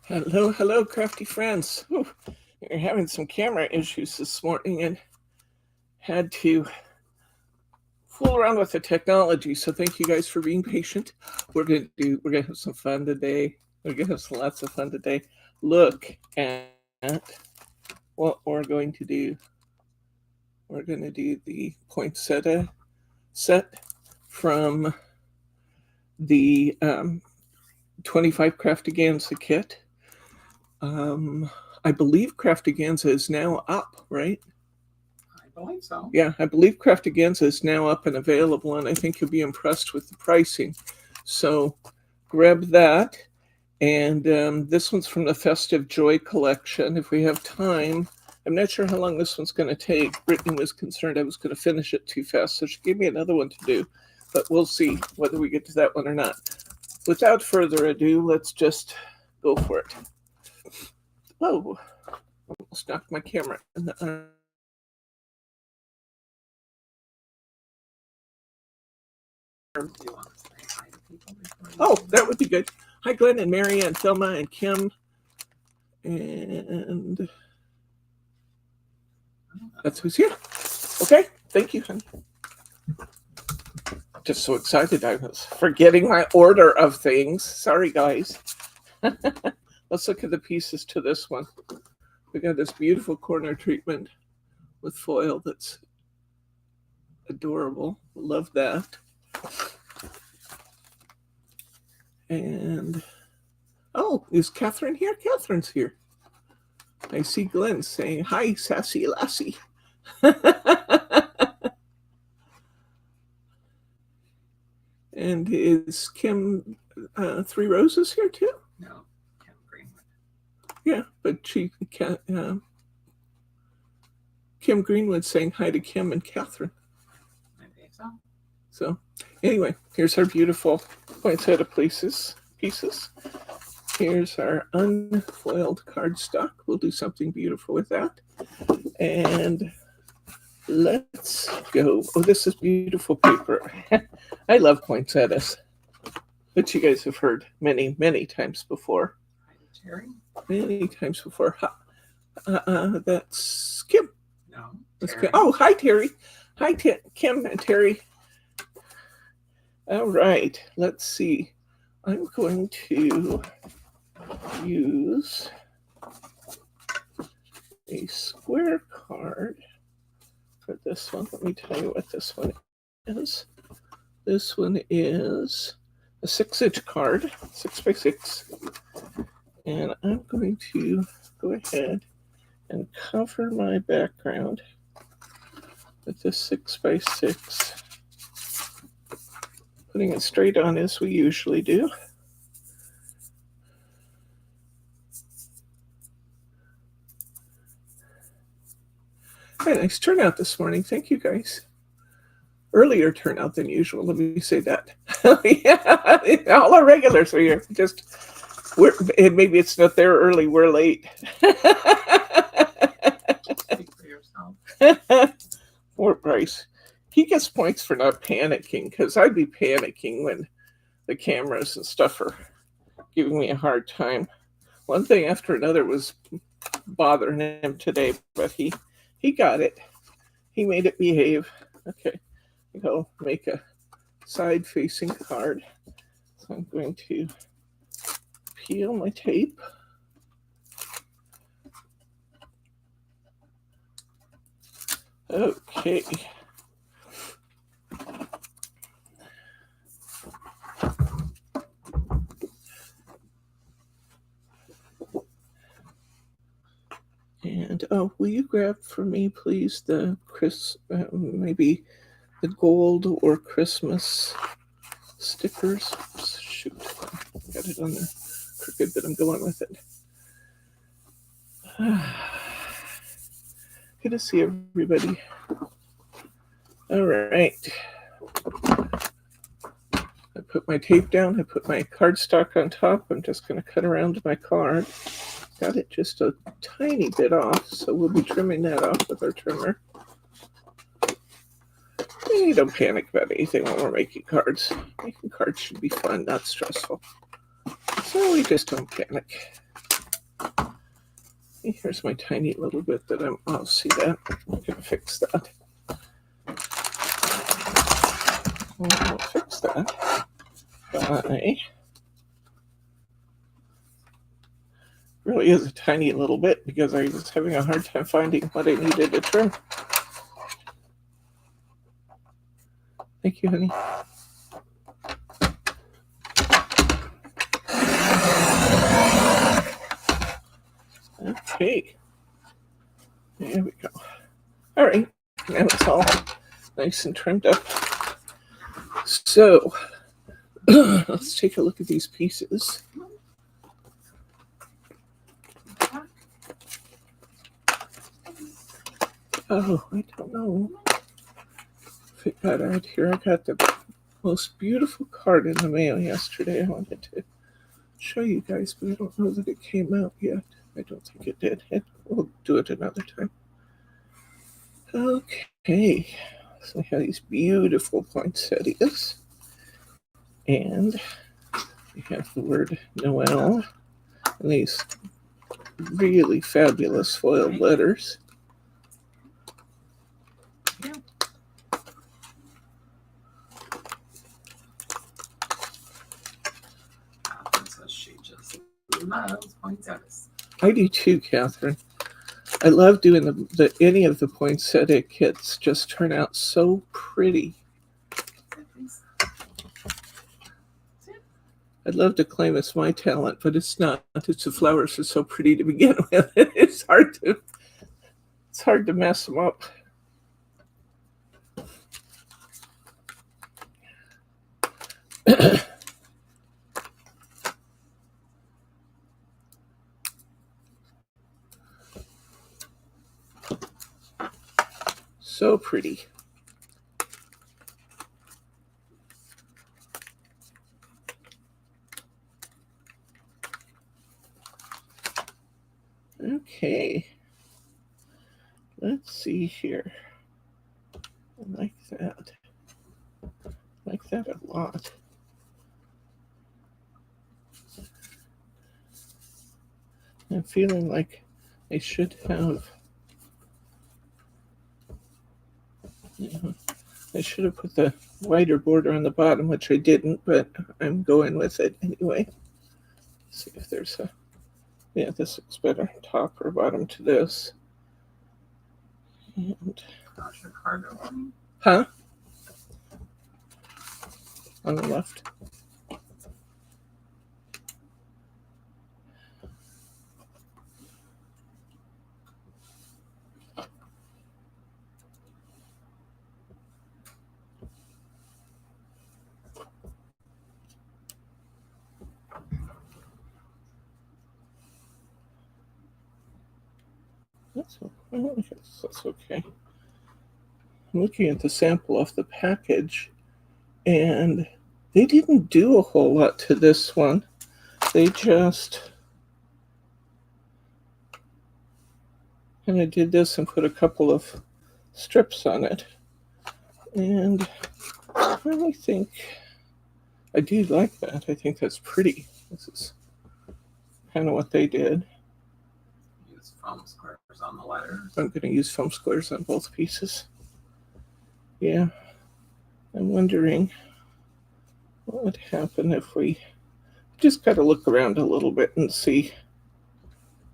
Hello, hello, crafty friends. Whew, we're having some camera issues this morning and had to fool around with the technology. So thank you guys for being patient. We're gonna have some fun today. We're gonna have lots of fun today. Look at what we're going to do. We're gonna do the poinsettia set from the 25 Craftiganza kit. I believe Craftiganza is now up, right? I believe so. Yeah, I believe Craftiganza is now up and available, and I think you'll be impressed with the pricing. So grab that. And this one's from the Festive Joy collection. If we have time, I'm not sure how long this one's going to take. Brittany was concerned I was going to finish it too fast, so she gave me another one to do. But we'll see whether we get to that one or not. Without further ado, let's just go for it. Whoa, almost knocked my camera in the arm. Oh, that would be good. Hi, Glenn and Mary and Thelma and Kim. And that's who's here. Okay, thank you, honey. Just so excited, I was forgetting my order of things. Sorry, guys. Let's look at the pieces to this one. We got this beautiful corner treatment with foil that's adorable. Love that. And oh, is Catherine here? Catherine's here. I see Glenn saying, hi, sassy lassie. And is Kim Three Roses here too? No, Kim Greenwood. Yeah, but Kim Greenwood saying hi to Kim and Catherine. Maybe so. So anyway, here's our beautiful poinsettia pieces. Here's our unfoiled cardstock. We'll do something beautiful with that. And let's go. Oh, this is beautiful paper. I love poinsettias, which you guys have heard many, many times before. Terry? Many times before. That's Kim. No. That's Kim. Oh, hi, Terry. Hi, Kim and Terry. All right, let's see. I'm going to use a square card for this one. Let me tell you what this one is. This one is a 6-inch card, 6x6. And I'm going to go ahead and cover my background with this 6x6. Putting it straight on as we usually do. Hey, nice turnout this morning. Thank you, guys. Earlier turnout than usual. Let me say that. Yeah, all our regulars are here. Maybe it's not there early. We're late. Speak for yourself. Poor Bryce. He gets points for not panicking, because I'd be panicking when the cameras and stuff are giving me a hard time. One thing after another was bothering him today, but he got it. He made it behave. Okay, I'll make a side-facing card. So I'm going to peel my tape. Okay. And will you grab for me, please, the maybe the gold or Christmas stickers? Shoot, I got it on there crooked, but I'm going with it. Good to see everybody. All right. I put my tape down. I put my cardstock on top. I'm just going to cut around my card. Got it just a tiny bit off, so we'll be trimming that off with our trimmer. You don't panic about anything when we're making cards. Making cards should be fun, not stressful. So we just don't panic. Here's my tiny little bit that I'll see that. I'm going to fix that. I'll fix that by, really is a tiny little bit because I was having a hard time finding what I needed to trim. Thank you, honey. Okay. There we go. All right. Now it's all nice and trimmed up. So let's take a look at these pieces. Oh, I don't know if it got out here. I got the most beautiful card in the mail yesterday. I wanted to show you guys, but I don't know that it came out yet. I don't think it did. We'll do it another time. Okay, so we have these beautiful poinsettias, and we have the word Noel, and these really fabulous foiled letters. She just loves poinsettias. I do too, Catherine. I love doing any of the poinsettia kits. Just turn out so pretty. I'd love to claim it's my talent, but it's not. It's the flowers are so pretty to begin with. It's hard to mess them up. So pretty. Okay. Let's see here. I like that. I like that a lot. I'm feeling like I should have, I should have put the wider border on the bottom, which I didn't, but I'm going with it anyway. Let's see if there's a, yeah, this looks better, top or bottom to this. And, huh? On the left. That's okay. I'm looking at the sample off the package, and they didn't do a whole lot to this one. They just kind of did this and put a couple of strips on it. And I really think I do like that. I think that's pretty. This is kind of what they did. Use foam squares on the letters. I'm going to use foam squares on both pieces. Yeah. I'm wondering what would happen if we just got to look around a little bit and see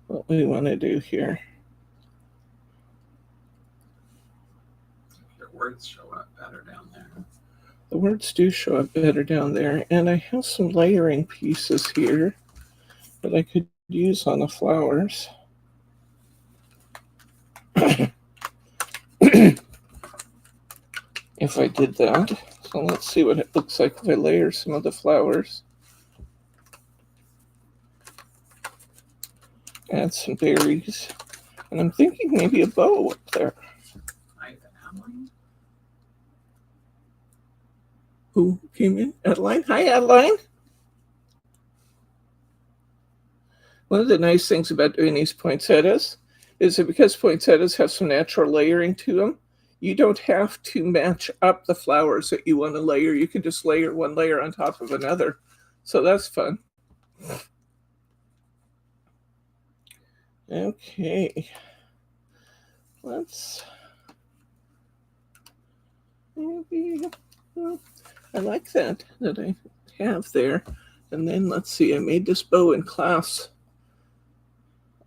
what we want to do here. Your words show up better down there. The words do show up better down there, and I have some layering pieces here that I could use on the flowers. If I did that. So let's see what it looks like if I layer some of the flowers. Add some berries. And I'm thinking maybe a bow up there. Who came in? Adeline? Hi, Adeline. One of the nice things about doing these poinsettias is that because poinsettias have some natural layering to them, you don't have to match up the flowers that you want to layer. You can just layer one layer on top of another. So that's fun. Okay. Let's maybe. I like that I have there. And then let's see, I made this bow in class.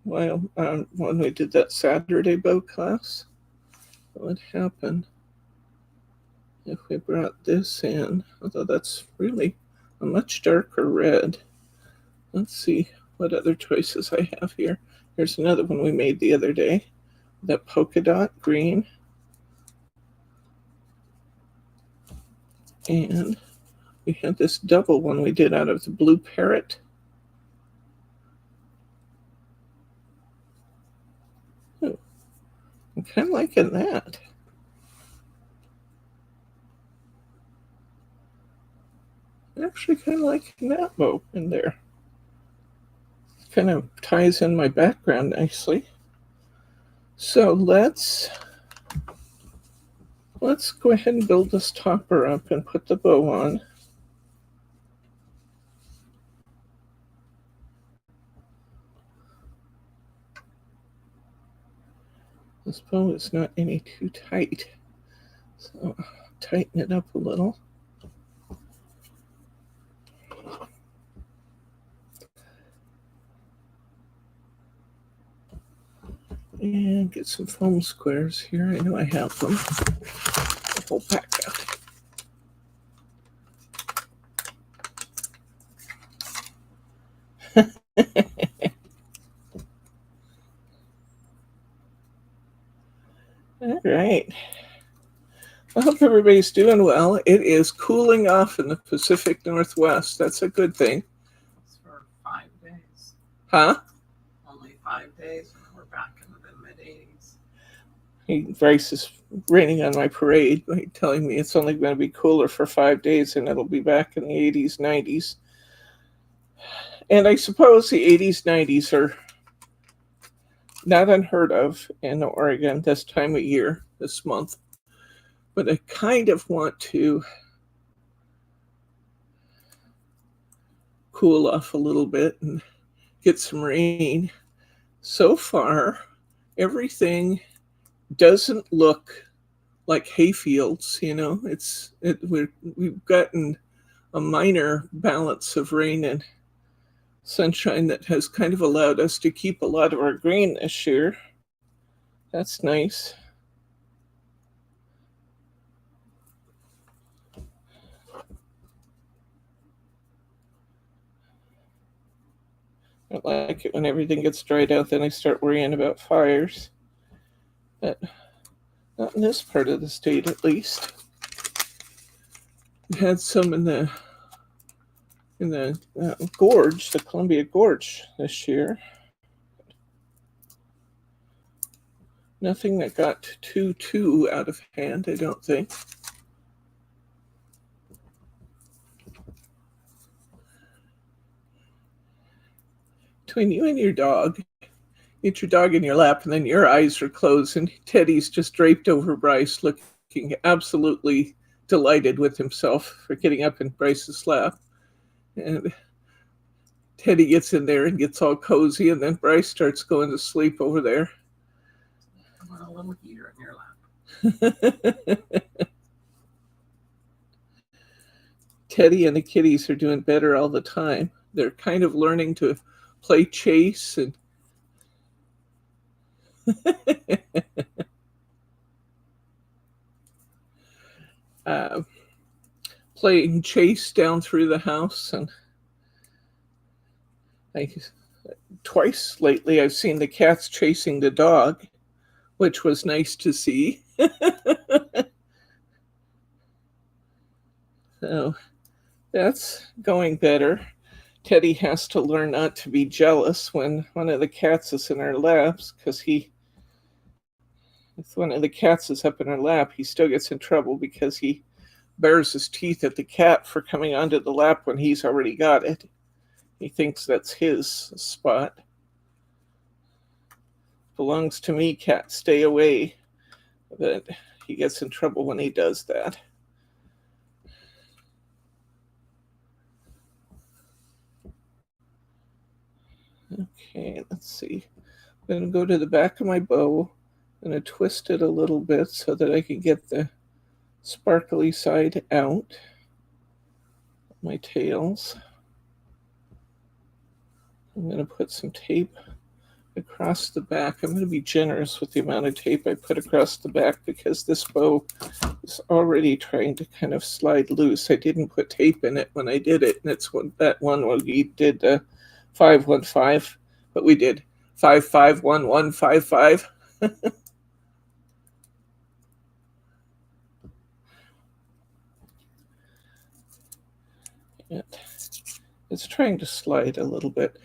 Well, when we did that Saturday bow class, what would happen if we brought this in? Although that's really a much darker red. Let's see what other choices I have here. Here's another one we made the other day, that polka dot green. And we had this double one we did out of the blue parrot. Oh, I'm kind of liking that. I'm actually kind of liking that bow in there. Kind of ties in my background nicely. So let's go ahead and build this topper up and put the bow on. This bow is not any too tight, so I'll tighten it up a little. And get some foam squares here. I know I have them. The whole pack out. All right. I hope everybody's doing well. It is cooling off in the Pacific Northwest. That's a good thing. It's for 5 days. Huh? Only 5 days, and we're back in the mid-80s. Bryce is raining on my parade by telling me it's only going to be cooler for 5 days and it'll be back in the 80s, 90s. And I suppose the 80s, 90s are not unheard of in Oregon this time of year, this month. But I kind of want to cool off a little bit and get some rain. So far, everything doesn't look like hayfields, you know. We've gotten a minor balance of rain and sunshine that has kind of allowed us to keep a lot of our grain this year. That's nice. I like it when everything gets dried out, then I start worrying about fires. But not in this part of the state, at least. We had some in the gorge, the Columbia Gorge this year. Nothing that got too out of hand, I don't think. Between you and your dog, get your dog in your lap, and then your eyes are closed, and Teddy's just draped over Bryce, looking absolutely delighted with himself for getting up in Bryce's lap. And Teddy gets in there and gets all cozy, and then Bryce starts going to sleep over there. I want a little heater in your lap. Teddy and the kitties are doing better all the time. They're kind of learning to play chase and playing chase down through the house. And twice lately I've seen the cats chasing the dog, which was nice to see. So that's going better. Teddy has to learn not to be jealous when one of the cats is in our laps, because if one of the cats is up in our lap, he still gets in trouble because he bares his teeth at the cat for coming onto the lap when he's already got it. He thinks that's his spot. Belongs to me, cat, stay away. But he gets in trouble when he does that. Okay, let's see. I'm going to go to the back of my bow. I'm going to twist it a little bit so that I can get the sparkly side out. My tails. I'm going to put some tape across the back. I'm going to be generous with the amount of tape I put across the back because this bow is already trying to kind of slide loose. I didn't put tape in it when I did it, and it's that one where we did 515, but we did 551155. It's trying to slide a little bit.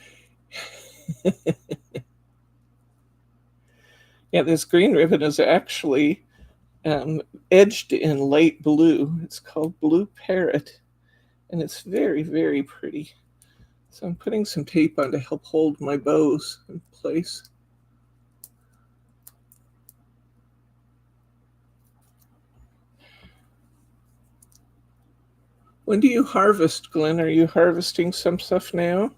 Yeah, this green ribbon is actually edged in light blue. It's called Blue Parrot, and it's very, very pretty. So I'm putting some tape on to help hold my bows in place. When do you harvest, Glenn? Are you harvesting some stuff now?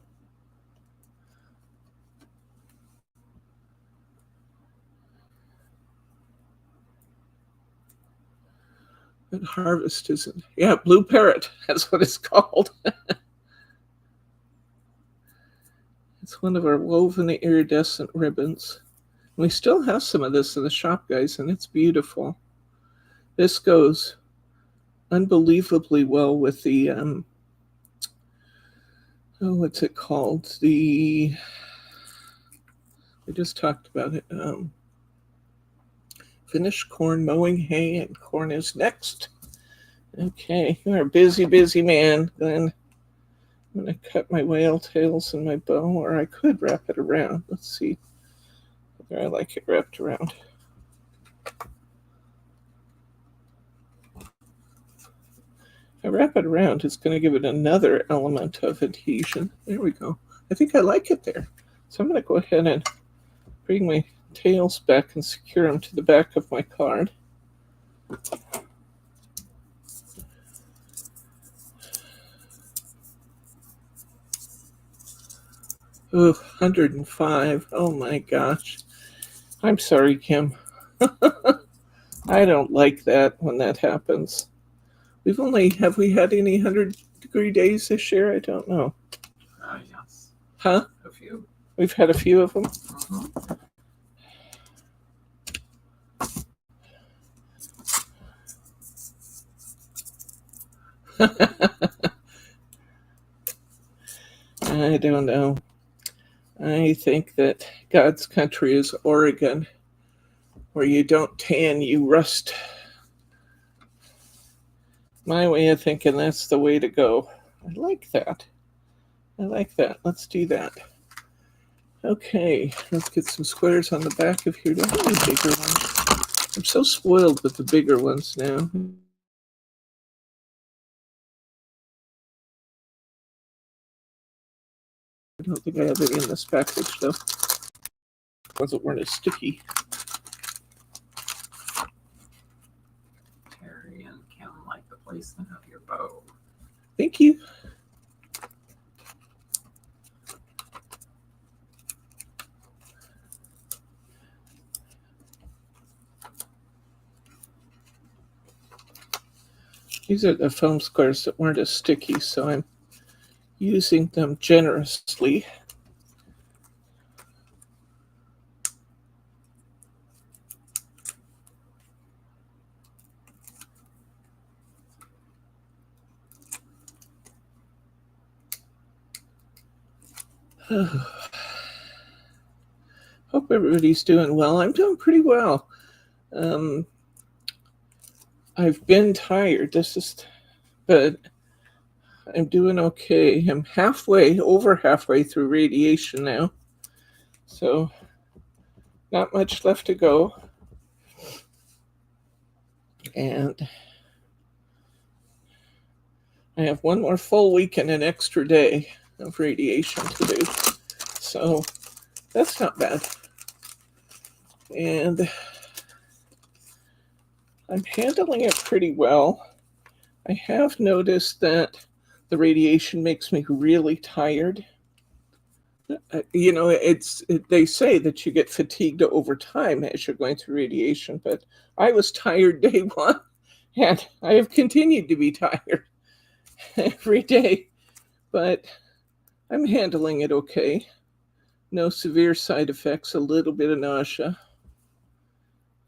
But harvest isn't. Yeah, Blue Parrot. That's what it's called. It's one of our woven iridescent ribbons. We still have some of this in the shop, guys, and it's beautiful. This goes unbelievably well with the what's it called? We just talked about it. Finish corn mowing hay, and corn is next. Okay, you're a busy, busy man, Glenn. I'm going to cut my whale tails in my bow, or I could wrap it around. Let's see whether I like it wrapped around. If I wrap it around, it's going to give it another element of adhesion. There we go. I think I like it there. So I'm going to go ahead and bring my tails back and secure them to the back of my card. Oh, 105. Oh my gosh. I'm sorry, Kim. I don't like that when that happens. Have we had any 100-degree days this year? I don't know. Yes. Huh? A few. We've had a few of them. Mm-hmm. I don't know. I think that God's country is Oregon, where you don't tan, you rust. My way of thinking, that's the way to go. I like that. I like that. Let's do that. Okay, let's get some squares on the back of here. Do I have any bigger ones? I'm so spoiled with the bigger ones now. I don't think I have any in this package, though. Wasn't weren't as sticky. Terry and Kim like the placement of your bow. Thank you. These are the foam squares that weren't as sticky, so I'm using them generously. Hope everybody's doing well. I'm doing pretty well. I've been tired. But I'm doing okay. I'm over halfway through radiation now. So not much left to go. And I have one more full week and an extra day of radiation to do. So that's not bad. And I'm handling it pretty well. I have noticed that the radiation makes me really tired. They say that you get fatigued over time as you're going through radiation, but I was tired day one, and I have continued to be tired every day, but I'm handling it okay. No severe side effects, a little bit of nausea,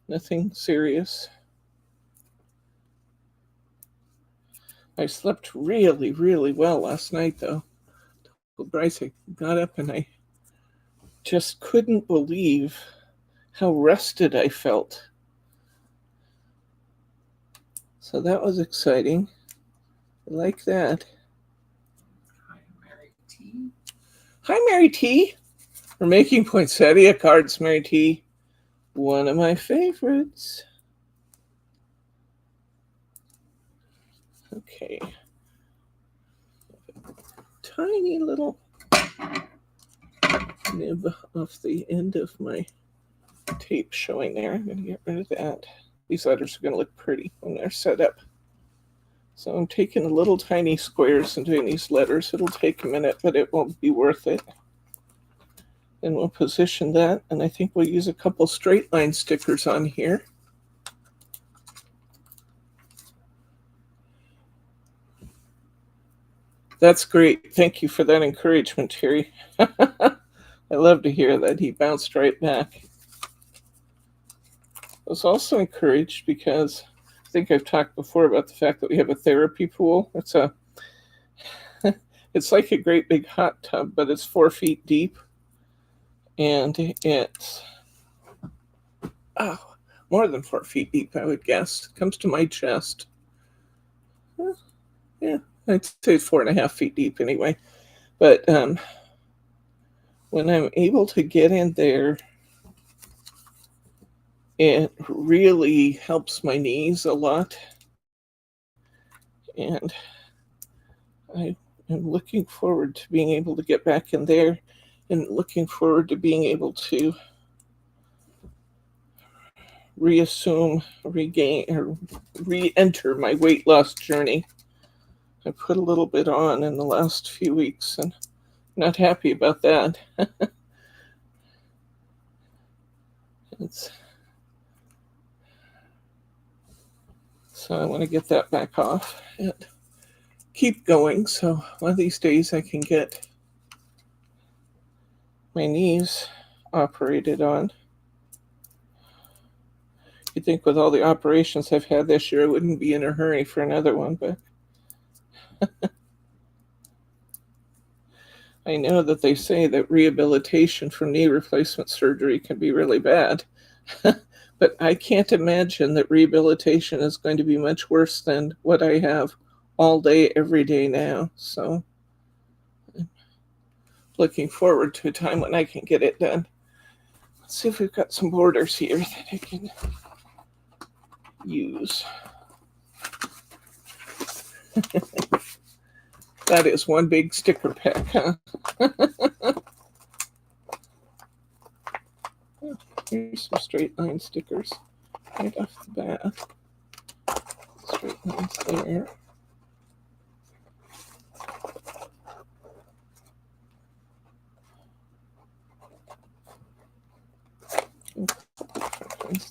nothing serious. I slept really, really well last night, though. Bryce, I got up and I just couldn't believe how rested I felt. So that was exciting. I like that. Hi, Mary T. Hi, Mary T. We're making poinsettia cards, Mary T. One of my favorites. Okay. Tiny little nib off the end of my tape showing there. I'm going to get rid of that. These letters are going to look pretty when they're set up. So I'm taking little tiny squares and doing these letters. It'll take a minute, but it won't be worth it. Then we'll position that, and I think we'll use a couple straight line stickers on here. That's great. Thank you for that encouragement, Terry. I love to hear that. He bounced right back. I was also encouraged because I think I've talked before about the fact that we have a therapy pool. It's like a great big hot tub, but it's 4 feet deep. And it's more than 4 feet deep, I would guess. It comes to my chest. Yeah, I'd say 4.5 feet deep anyway. But when I'm able to get in there, it really helps my knees a lot. And I am looking forward to being able to get back in there and looking forward to being able to regain, or re-enter my weight loss journey. I put a little bit on in the last few weeks and I'm not happy about that. So I want to get that back off and keep going. So one of these days I can get my knees operated on. You'd think with all the operations I've had this year, I wouldn't be in a hurry for another one, but I know that they say that rehabilitation from knee replacement surgery can be really bad. But I can't imagine that rehabilitation is going to be much worse than what I have all day, every day now. So I'm looking forward to a time when I can get it done. Let's see if we've got some borders here that I can use. That is one big sticker pack, huh? Here's some straight line stickers right off the bat. Straight lines there.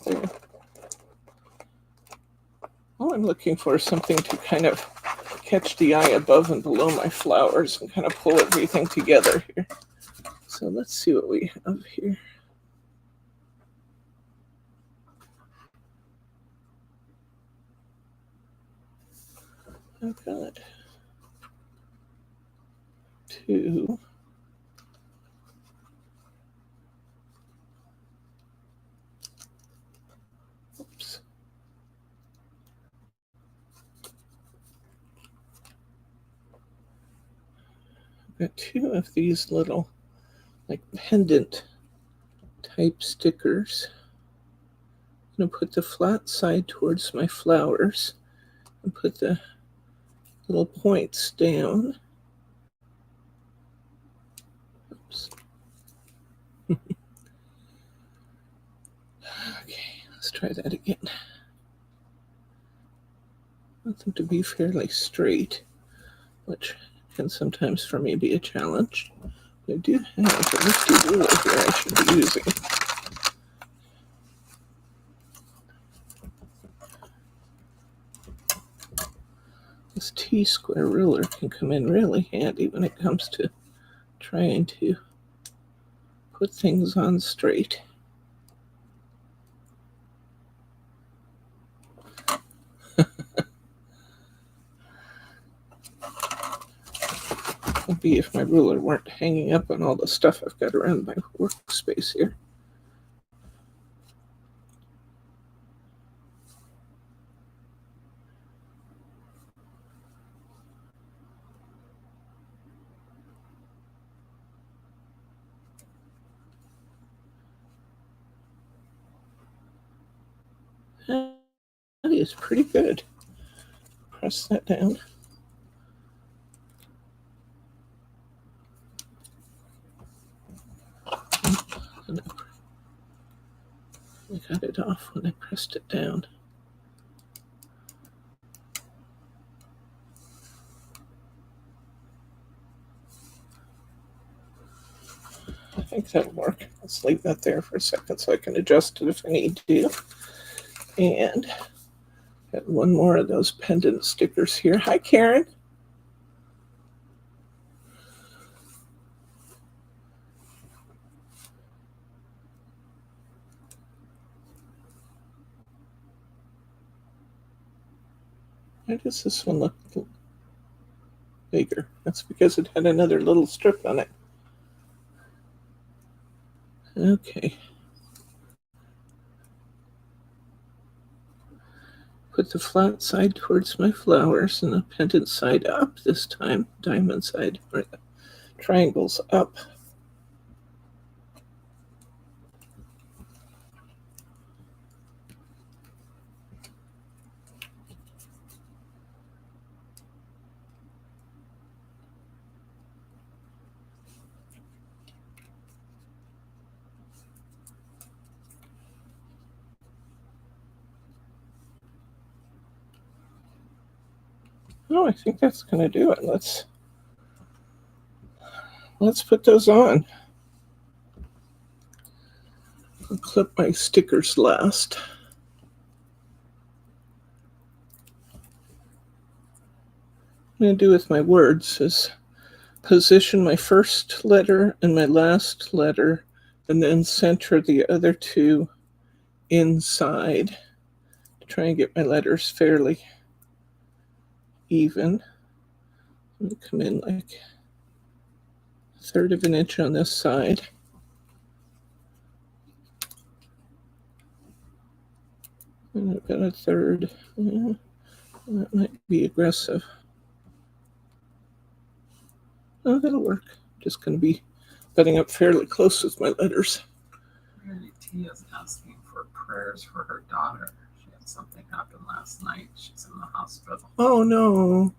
There. All I'm looking for is something to kind of catch the eye above and below my flowers and kind of pull everything together here. So let's see what we have here. I've got 2. Oops. I've got 2 of these little like pendant type stickers. I'm going to put the flat side towards my flowers and put the little points down. Oops. Okay, let's try that again. I want them to be fairly straight, which can sometimes for me be a challenge. I do have a nifty ruler here I should be using. This T-square ruler can come in really handy when it comes to trying to put things on straight. Would be if my ruler weren't hanging up on all the stuff I've got around my workspace here. That is pretty good. Press that down. I got it off when I pressed it down. I think that'll work. Let's leave that there for a second so I can adjust it if I need to. And got one more of those pendant stickers here. Hi, Karen. Why does this one look bigger? That's because it had another little strip on it. Okay. Put the flat side towards my flowers and the pendant side up this time. Diamond side, or the triangles up. Oh, I think that's going to do it. Let's put those on. I'll clip my stickers last. What I'm going to do with my words is position my first letter and my last letter and then center the other two inside to try and get my letters fairly even. I'm going to come in like 1/3 of an inch on this side. And I've got 1/3. Yeah, that might be aggressive. Oh, that'll work. Just going to be butting up fairly close with my letters. Mary T is asking for prayers for her daughter. She had something happen last night. She's in the hospital. Oh, no.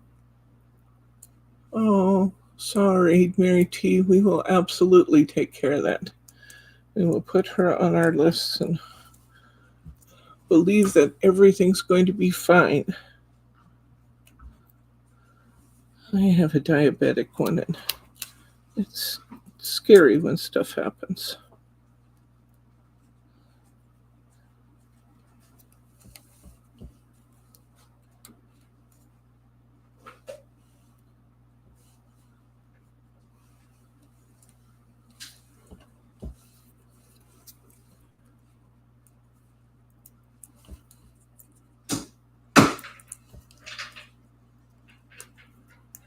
Oh, sorry, Mary T. We will absolutely take care of that. We will put her on our list and believe that everything's going to be fine. I have a diabetic one, and it's scary when stuff happens.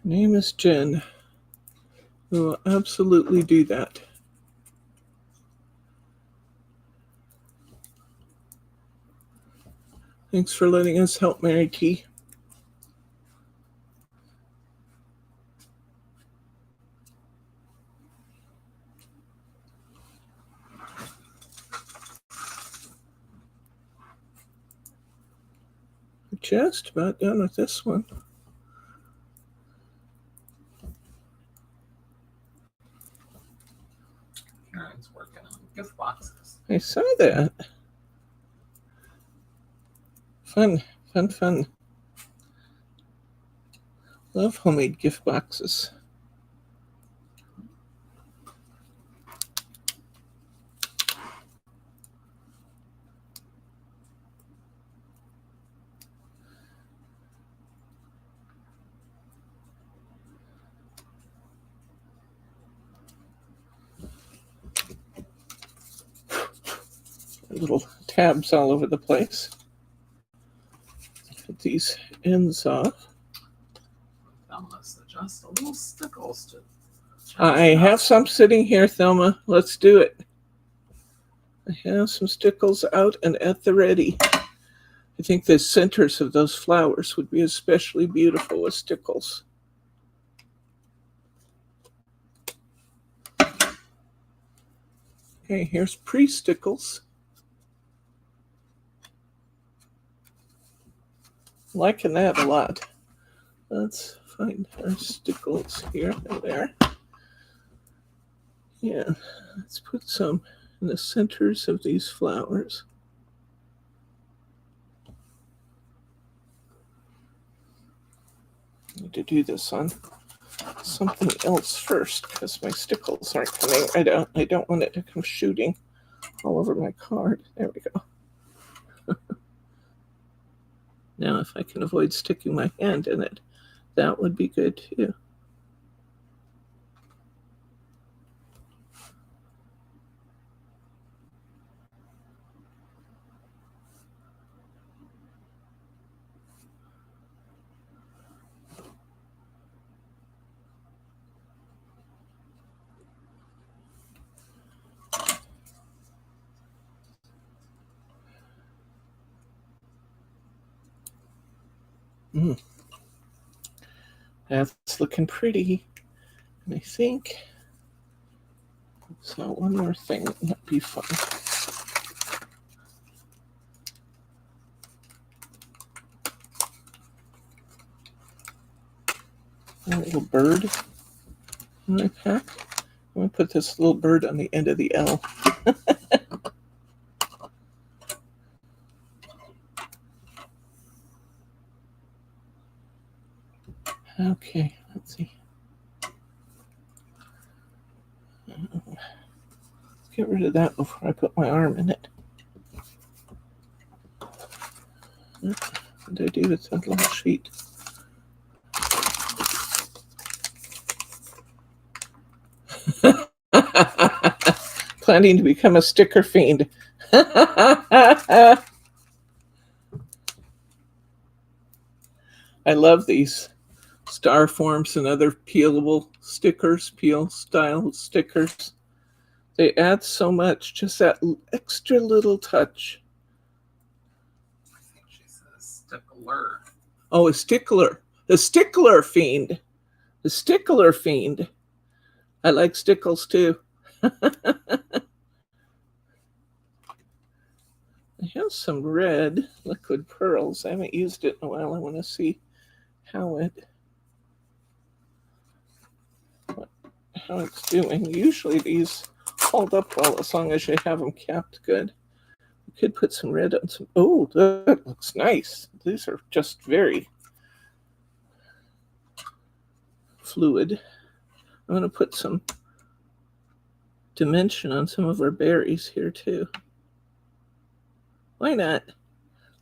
Her name is Jen. We will absolutely do that. Thanks for letting us help, Mary T. We're just about done with this one. Karen's working on gift boxes. I saw that. Fun, fun, fun. Love homemade gift boxes. little tabs all over the place. Put these ends off. Thelma's just a little stickles to. I have some sitting here, Thelma. Let's do it. I have some stickles out and at the ready. I think the centers of those flowers would be especially beautiful with stickles. Okay, here's pre-stickles. Liking that a lot. Let's find our stickles here and there. Yeah, let's put some in the centers of these flowers. I need to do this on something else first because my stickles aren't coming. I don't want it to come shooting all over my card. There we go. Now if I can avoid sticking my hand in it, that would be good too. That's looking pretty. And I think so. One more thing that'd be fun. A little bird in my pack. I'm going to put this little bird on the end of the L. Okay, let's see. Let's get rid of that before I put my arm in it. What did I do with that little sheet? Planning to become a sticker fiend. I love these star forms and other peelable stickers, peel style stickers. They add so much, just that extra little touch. I think she says stickler. Oh, a stickler. The stickler fiend. The stickler fiend. I like stickles too. I have some red liquid pearls. I haven't used it in a while. I want to see how it's doing. Usually these hold up well as long as you have them capped good. You could put some red on some. Oh, that looks nice. These are just very fluid. I'm going to put some dimension on some of our berries here too. Why not?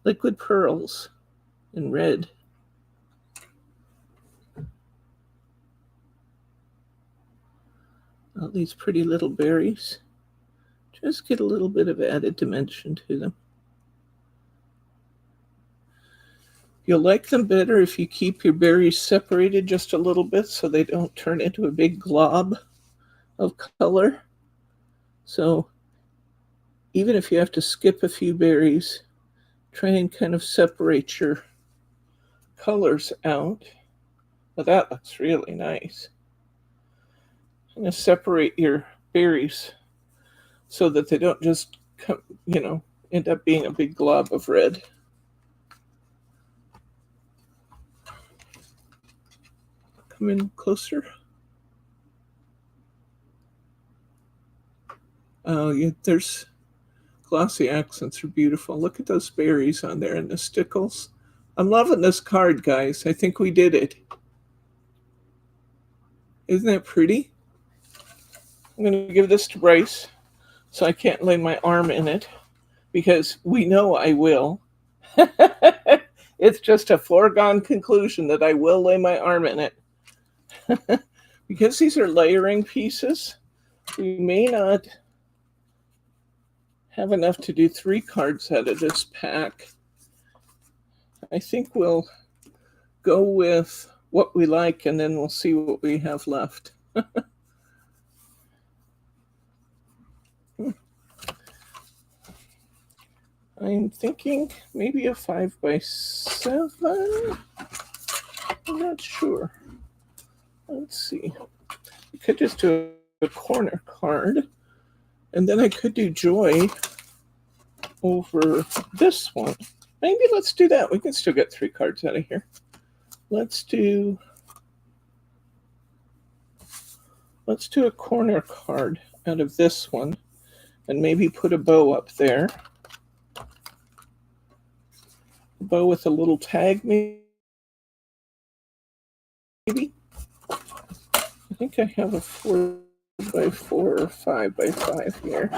Liquid pearls in red. All these pretty little berries. Just get a little bit of added dimension to them. You'll like them better if you keep your berries separated just a little bit so they don't turn into a big glob of color. So even if you have to skip a few berries, try and kind of separate your colors out. Well, that looks really nice. I'm going to separate your berries so that they don't just come, end up being a big glob of red. Come in closer. Oh, yeah, there's glossy accents are beautiful. Look at those berries on there and the stickles. I'm loving this card, guys. I think we did it. Isn't that pretty? I'm going to give this to Bryce so I can't lay my arm in it because we know I will. It's just a foregone conclusion that I will lay my arm in it. Because these are layering pieces, we may not have enough to do 3 cards out of this pack. I think we'll go with what we like, and then we'll see what we have left. I'm thinking maybe a 5x7. I'm not sure. Let's see. I could just do a corner card, and then I could do Joy over this one. Maybe let's do that. We can still get 3 cards out of here. Let's do a corner card out of this one, and maybe put a bow up there. A bow with a little tag, maybe. I think I have a 4x4 or 5x5 here.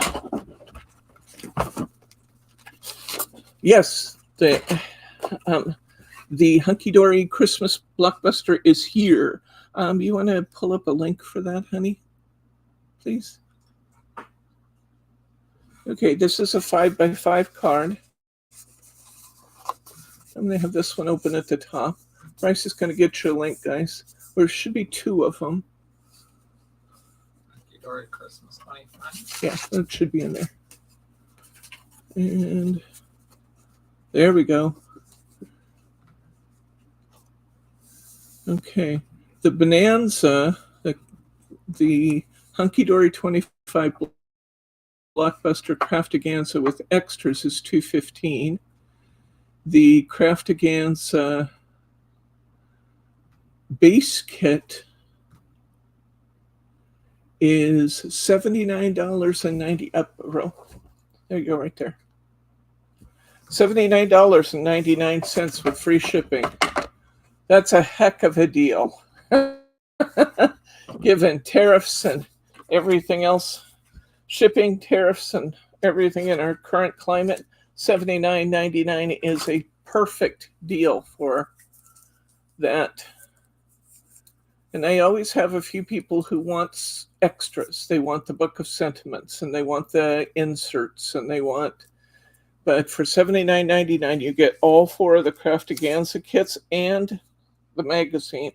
Yes, the Hunkydory Christmas blockbuster is here. You want to pull up a link for that, honey? Please. Okay, this is a 5x5 card. I'm going to have this one open at the top. Bryce is going to get you a link, guys. There should be 2 of them. Hunkydory Christmas 25. Yeah, that should be in there. And there we go. Okay. The Bonanza, the Hunkydory 25 Blockbuster Craftaganza with extras is $215. The Craftaganza base kit is $79.90 up a row. There you go, right there. $79.99 with free shipping. That's a heck of a deal. Given tariffs and everything else, shipping, tariffs, and everything in our current climate, $79.99 is a perfect deal for that. And I always have a few people who want extras. They want the book of sentiments, and they want the inserts, and they want... But for $79.99, you get all 4 of the Craftaganza kits and the magazine.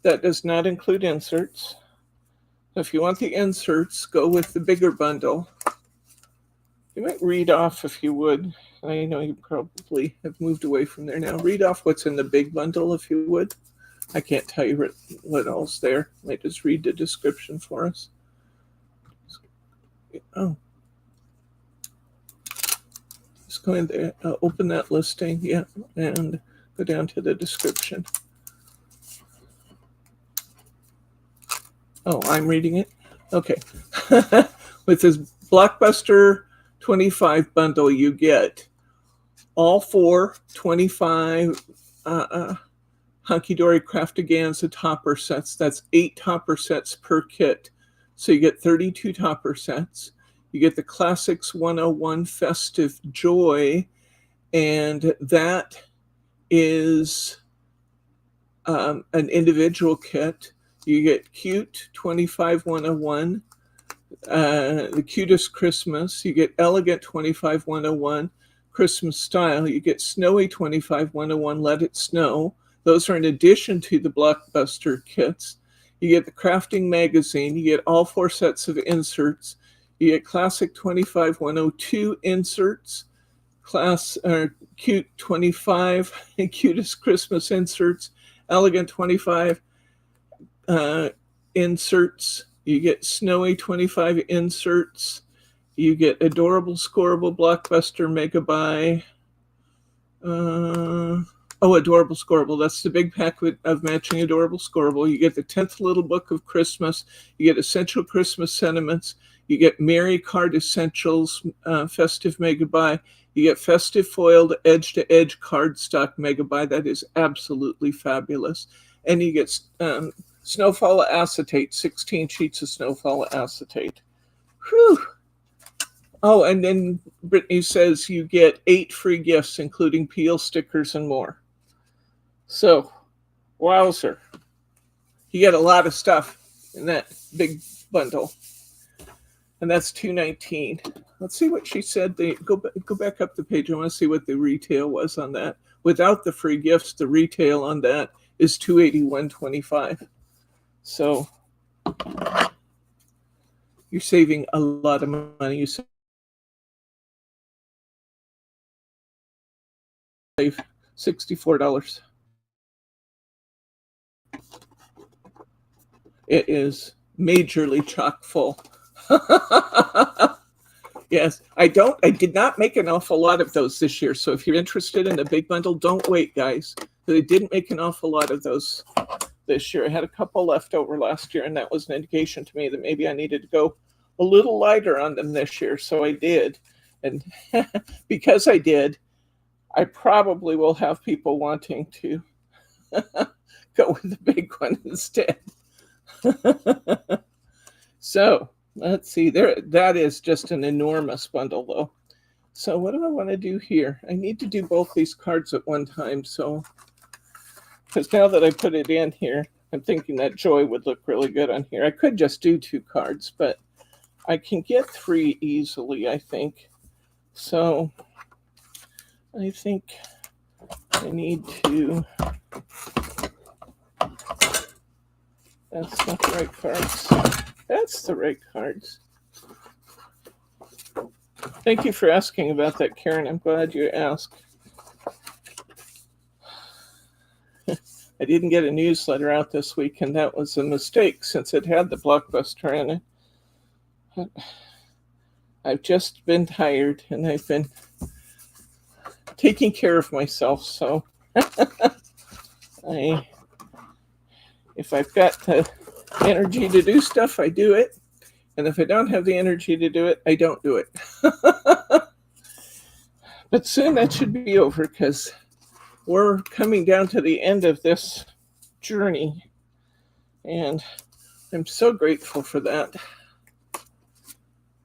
That does not include inserts. If you want the inserts, go with the bigger bundle. You might read off, if you would. I know you probably have moved away from there now. Read off what's in the big bundle, if you would. I can't tell you what else there. I might just read the description for us. Oh. Just go in there, open that listing, yeah, and go down to the description. Oh, I'm reading it? Okay. With this Blockbuster 25 bundle, you get all 4 25 Hunkydory Craftaganza topper sets. That's 8 topper sets per kit. So you get 32 topper sets. You get the Classics 101 Festive Joy, and that is an individual kit. You get Cute 25 101, the Cutest Christmas. You get Elegant 25 101, Christmas Style. You get Snowy 25 101, Let It Snow. Those are in addition to the Blockbuster kits. You get the Crafting Magazine. You get all 4 sets of inserts. You get Classic 25 102 inserts, Cute 25, Cutest Christmas inserts, Elegant 25 inserts. You get Snowy 25 inserts. You get Adorable Scoreable Blockbuster Mega Buy. Adorable Scoreable. That's the big pack of matching Adorable Scoreable. You get the 10th Little Book of Christmas. You get Essential Christmas Sentiments. You get Merry Card Essentials Festive Mega Buy. You get Festive Foiled Edge-to-Edge Cardstock Mega Buy. That is absolutely fabulous. And you get Snowfall Acetate, 16 sheets of Snowfall Acetate. Whew. Oh, and then Brittany says you get 8 free gifts, including peel, stickers, and more. So, wowzer. You get a lot of stuff in that big bundle. and that's $219. Let's see what she said. They go back up the page. I want to see what the retail was on that. Without the free gifts, the retail on that is $281.25. So you're saving a lot of money. You save $64. It is majorly chock full. Yes, I did not make an awful lot of those this year. So if you're interested in a big bundle, don't wait, guys. I didn't make an awful lot of those this year. I had a couple left over last year, and that was an indication to me that maybe I needed to go a little lighter on them this year. So I did. And because I did, I probably will have people wanting to go with the big one instead. So let's see there. That is just an enormous bundle though. So what do I want to do here? I need to do both these cards at one time. So, because now that I put it in here, I'm thinking that Joy would look really good on here. I could just do 2 cards, but I can get 3 easily, I think. So I think I need to, that's not the right cards. That's the right cards. Thank you for asking about that, Karen. I'm glad you asked. I didn't get a newsletter out this week, and that was a mistake since it had the Blockbuster in it. I've just been tired, and I've been taking care of myself, so if I've got the energy to do stuff, I do it. And if I don't have the energy to do it, I don't do it. But soon that should be over because we're coming down to the end of this journey. And I'm so grateful for that.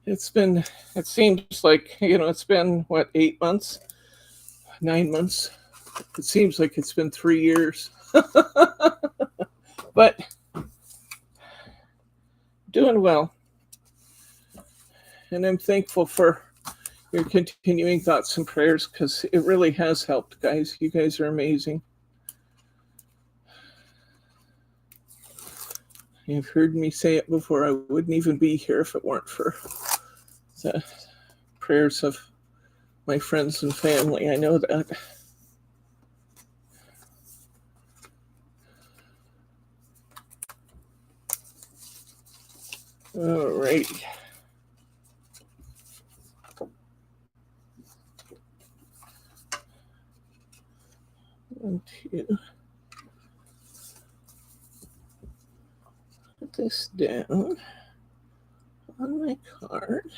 It seems like, it's been, 8 months, 9 months? It seems like it's been 3 years. But doing well. And I'm thankful for your continuing thoughts and prayers because it really has helped, guys. You guys are amazing. You've heard me say it before. I wouldn't even be here if it weren't for the prayers of my friends and family. I know that. All right. One, two. Put this down on my card.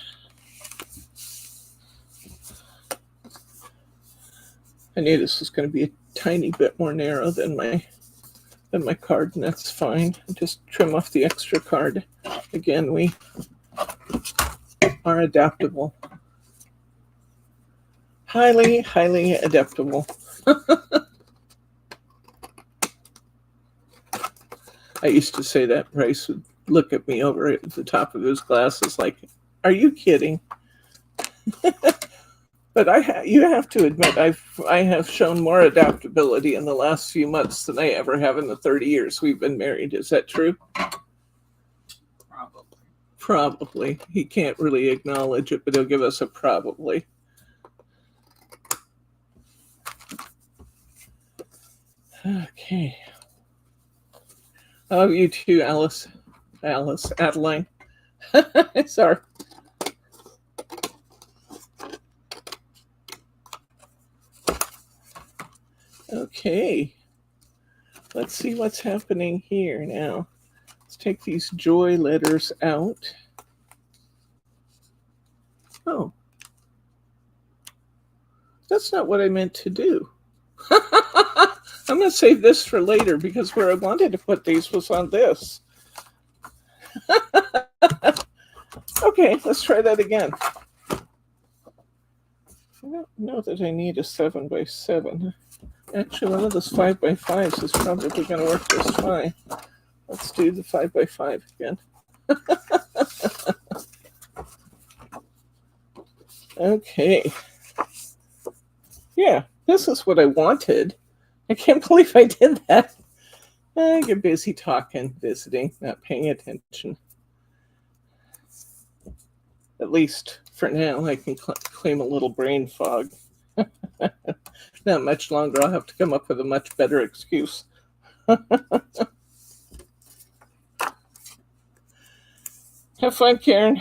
I knew this was going to be a tiny bit more narrow than my card, and that's fine. Just trim off the extra card. Again, we are adaptable. Highly, highly adaptable. I used to say that. Bryce would look at me over at the top of his glasses like, are you kidding? But you have to admit, I have shown more adaptability in the last few months than I ever have in the 30 years we've been married. Is that true? Probably. He can't really acknowledge it, but he'll give us a probably. Okay. Oh, you too, Alice, Adeline. Sorry. Okay. Let's see what's happening here now. Let's take these joy letters out. Oh. That's not what I meant to do. I'm going to save this for later because where I wanted to put these was on this. Okay, let's try that again. I don't know that I need a 7x7. Actually, one of those 5x5s is probably going to work just fine. Let's do the 5x5 again. Okay. Yeah, this is what I wanted. I can't believe I did that. I get busy talking, visiting, not paying attention. At least for now, I can claim a little brain fog. Not much longer. I'll have to come up with a much better excuse. Have fun, Karen.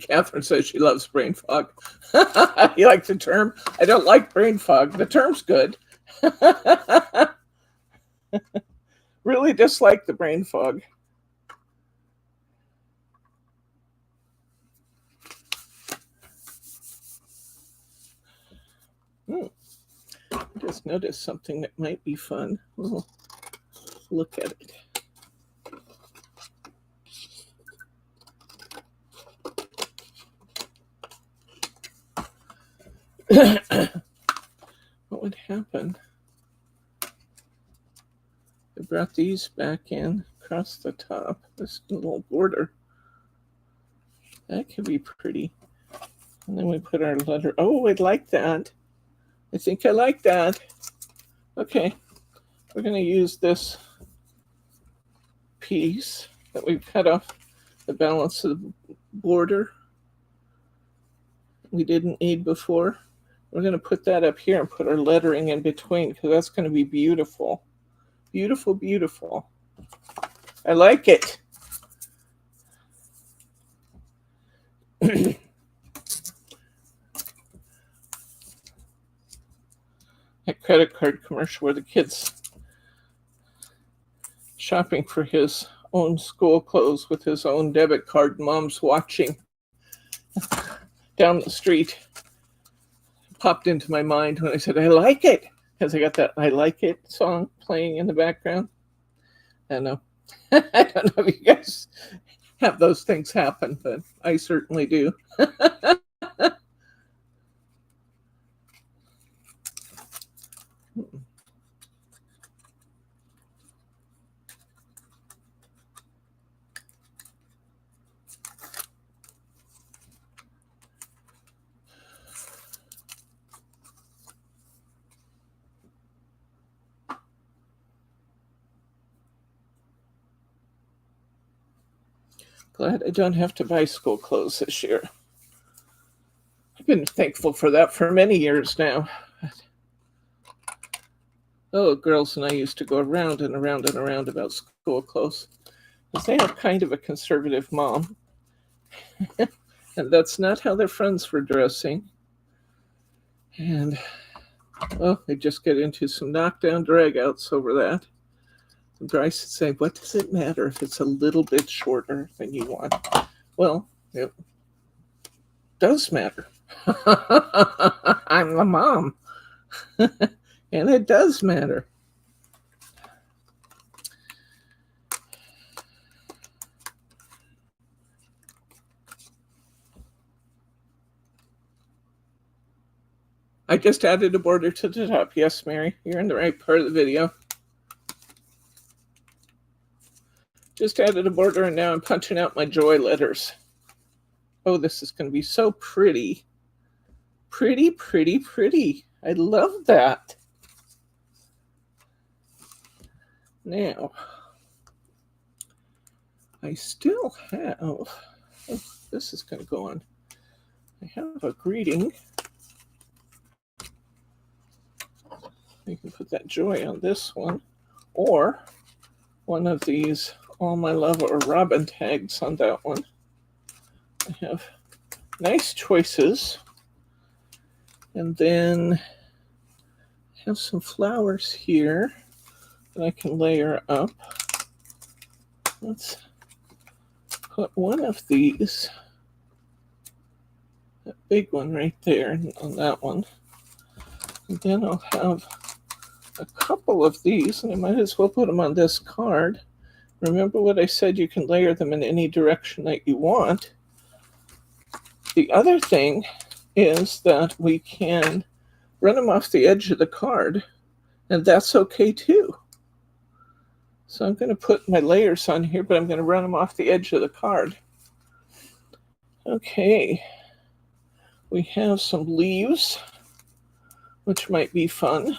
Catherine says she loves brain fog. You like the term? I don't like brain fog. The term's good. Really dislike the brain fog. I just noticed something that might be fun. We'll look at it. What would happen? I brought these back in across the top, this little border. That could be pretty. And then we put our letter. Oh, I'd like that. I think I like that. Okay, we're going to use this piece that we've cut off the balance of the border we didn't need before. We're going to put that up here and put our lettering in between because that's going to be beautiful. Beautiful, beautiful. I like it. A credit card commercial where the kid's shopping for his own school clothes with his own debit card. Mom's watching down the street. Popped into my mind when I said, I like it. Because I got that I like it song playing in the background. I know. I don't know if you guys have those things happen, but I certainly do. Glad I don't have to buy school clothes this year. I've been thankful for that for many years now. Oh, girls and I used to go around and around and around about school clothes. Because they have kind of a conservative mom. And that's not how their friends were dressing. And, well, they just get into some knockdown dragouts over that. And Bryce would say, what does it matter if it's a little bit shorter than you want? Well, it does matter. I'm the mom. And it does matter. I just added a border to the top. Yes, Mary, you're in the right part of the video. Just added a border and now I'm punching out my joy letters. Oh, this is going to be so pretty. Pretty, pretty, pretty. I love that. Now, I still have, oh, this is going to go on. I have a greeting. You can put that joy on this one, or one of these All My Love or Robin tags on that one. I have nice choices. And then I have some flowers here that I can layer up. Let's put one of these, that big one right there on that one. And then I'll have a couple of these, and I might as well put them on this card. Remember what I said, you can layer them in any direction that you want. The other thing is that we can run them off the edge of the card, and that's okay too. So I'm going to put my layers on here, but I'm going to run them off the edge of the card. Okay, we have some leaves, which might be fun.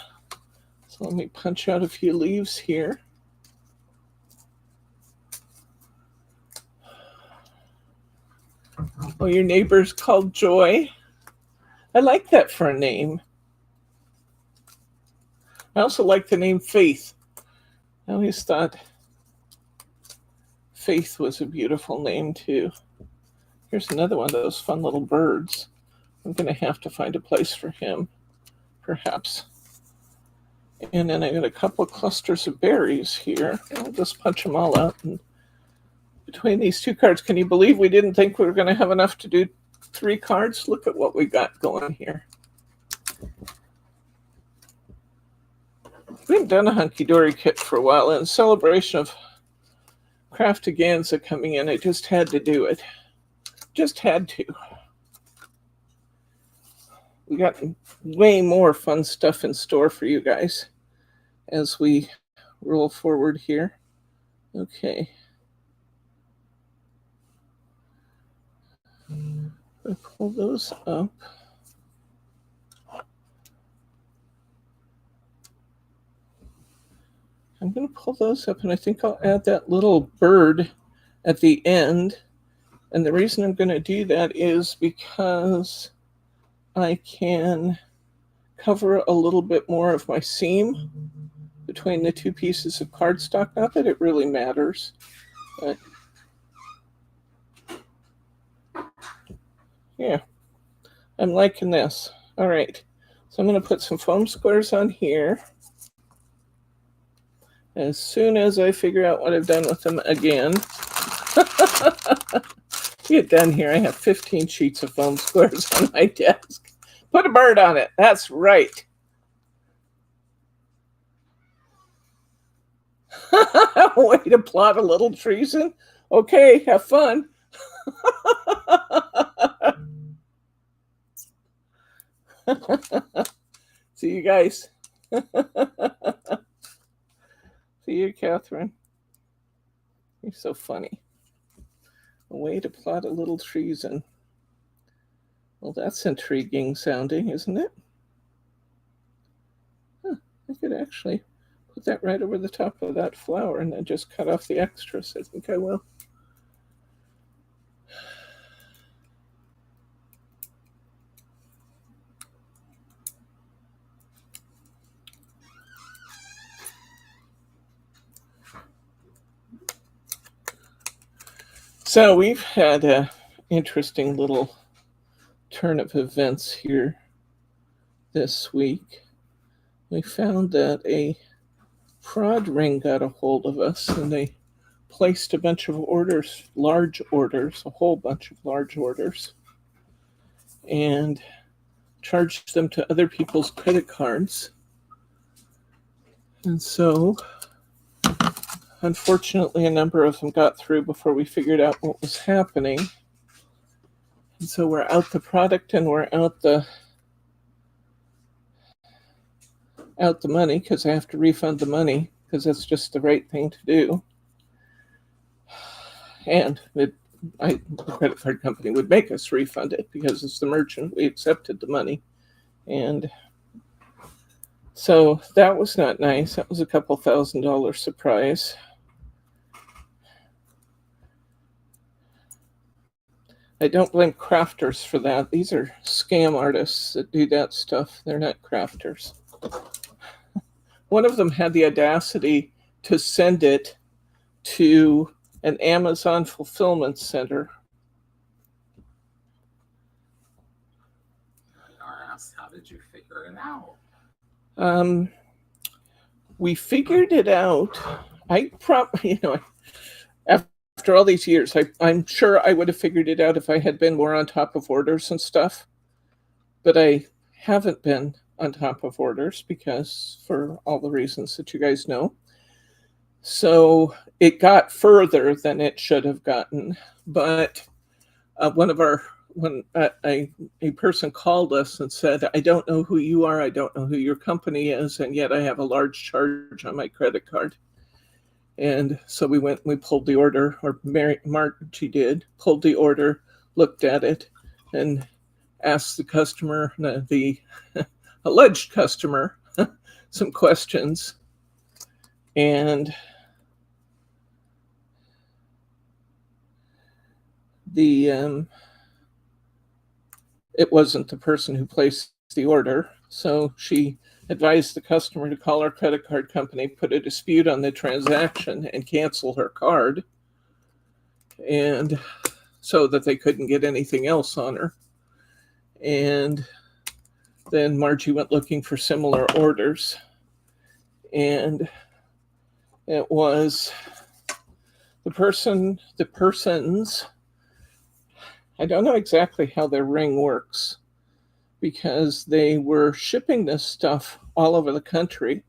So let me punch out a few leaves here. Oh, your neighbor's called Joy. I like that for a name. I also like the name Faith. I always thought Faith was a beautiful name too. Here's another one of those fun little birds. I'm going to have to find a place for him, perhaps. And then I got a couple of clusters of berries here. I'll just punch them all out. And between these two cards, can you believe we didn't think we were going to have enough to do 3 cards? Look at what we got going here. We haven't done a Hunkydory kit for a while. In celebration of Craftaganza coming in, I just had to do it. Just had to. We got way more fun stuff in store for you guys as we roll forward here. Okay. I pull those up. I'm going to pull those up, and I think I'll add that little bird at the end. And the reason I'm going to do that is because I can cover a little bit more of my seam between the 2 pieces of cardstock. Not that it really matters, but yeah, I'm liking this. All right, so I'm going to put some foam squares on here. As soon as I figure out what I've done with them again. Get done here. I have 15 sheets of foam squares on my desk. Put a bird on it. That's right. Way to plot a little treason. Okay, have fun. See you guys. See you, Catherine. You're so funny. A way to plot a little treason. Well, that's intriguing sounding, isn't it? Huh, I could actually put that right over the top of that flower and then just cut off the extras. I think I will. So we've had an interesting little turn of events here this week. We found that a fraud ring got a hold of us, and they placed a bunch of orders, large orders, a whole bunch of large orders, and charged them to other people's credit cards. And so unfortunately, a number of them got through before we figured out what was happening. And so we're out the product and we're out the money, because I have to refund the money because that's just the right thing to do. And the credit card company would make us refund it because it's the merchant. We accepted the money. And so that was not nice. That was a couple $1,000 surprise. I don't blame crafters for that. These are scam artists that do that stuff. They're not crafters. One of them had the audacity to send it to an Amazon fulfillment center. I asked, how did you figure it out? We figured it out. I probably, after all these years, I'm sure I would have figured it out if I had been more on top of orders and stuff. But I haven't been. on top of orders because for all the reasons that you guys know. So it got further than it should have gotten. But when a person called us and said, I don't know who you are, I don't know who your company is, and yet I have a large charge on my credit card. And so we went and we pulled the order, or Margie did, pulled the order, looked at it, and asked the customer, the alleged customer, some questions. And it wasn't the person who placed the order. So she advised the customer to call our credit card company, put a dispute on the transaction, and cancel her card, and so that they couldn't get anything else on her. And then Margie went looking for similar orders, and it was the person's, I don't know exactly how their ring works, because they were shipping this stuff all over the country,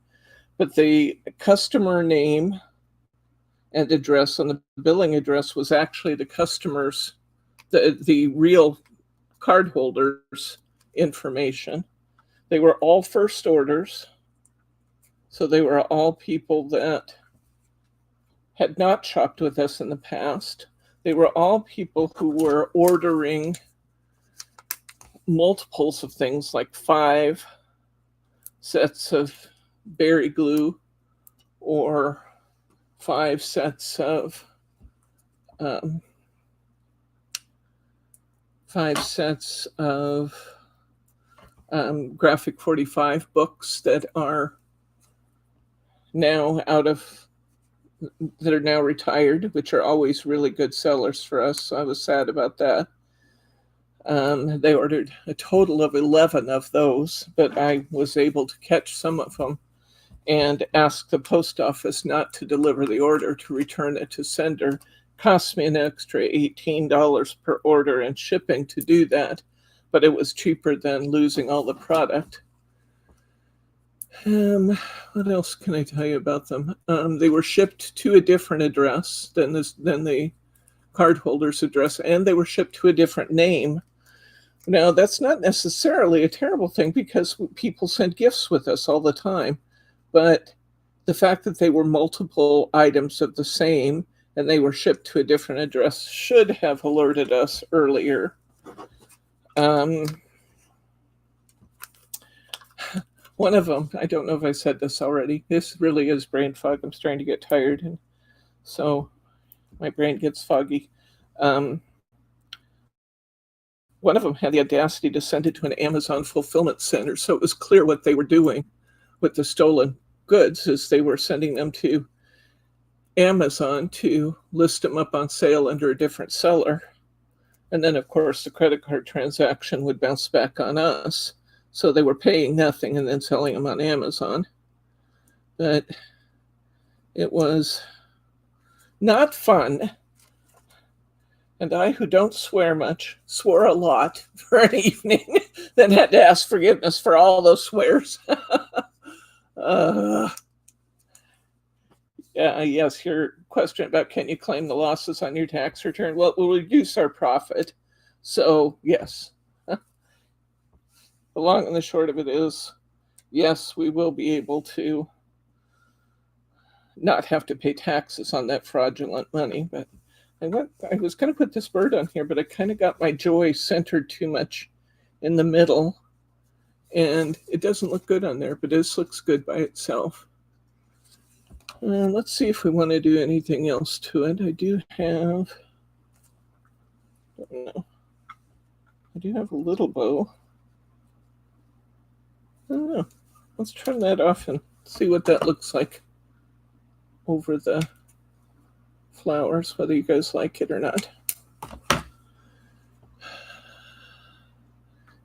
but the customer name and address on the billing address was actually the customer's, the real cardholders' information. They were all first orders, so they were all people that had not shopped with us in the past. They were all people who were ordering multiples of things like 5 sets of berry glue or 5 sets of Graphic 45 books that are now retired, which are always really good sellers for us. So I was sad about that. They ordered a total of 11 of those, but I was able to catch some of them and ask the post office not to deliver the order, to return it to sender. Cost me an extra $18 per order in shipping to do that, but it was cheaper than losing all the product. What else can I tell you about them? They were shipped to a different address than the cardholder's address, and they were shipped to a different name. Now, that's not necessarily a terrible thing because people send gifts with us all the time, but the fact that they were multiple items of the same and they were shipped to a different address should have alerted us earlier. One of them, I don't know if I said this already, this really is brain fog. I'm starting to get tired, and so my brain gets foggy. One of them had the audacity to send it to an Amazon fulfillment center, so it was clear what they were doing with the stolen goods is they were sending them to Amazon to list them up on sale under a different seller. And then, of course, the credit card transaction would bounce back on us. So they were paying nothing and then selling them on Amazon. But it was not fun. And I, who don't swear much, swore a lot for an evening, then had to ask forgiveness for all those swears. Yes, your question about can you claim the losses on your tax return? Well, it will reduce our profit. So, yes. The long and the short of it is, yes, we will be able to not have to pay taxes on that fraudulent money, but I was going to put this bird on here, but I kind of got my joy centered too much in the middle, and it doesn't look good on there, but this looks good by itself. Let's see if we want to do anything else to it. I do have a little bow. I don't know. Let's turn that off and see what that looks like over the flowers, whether you guys like it or not.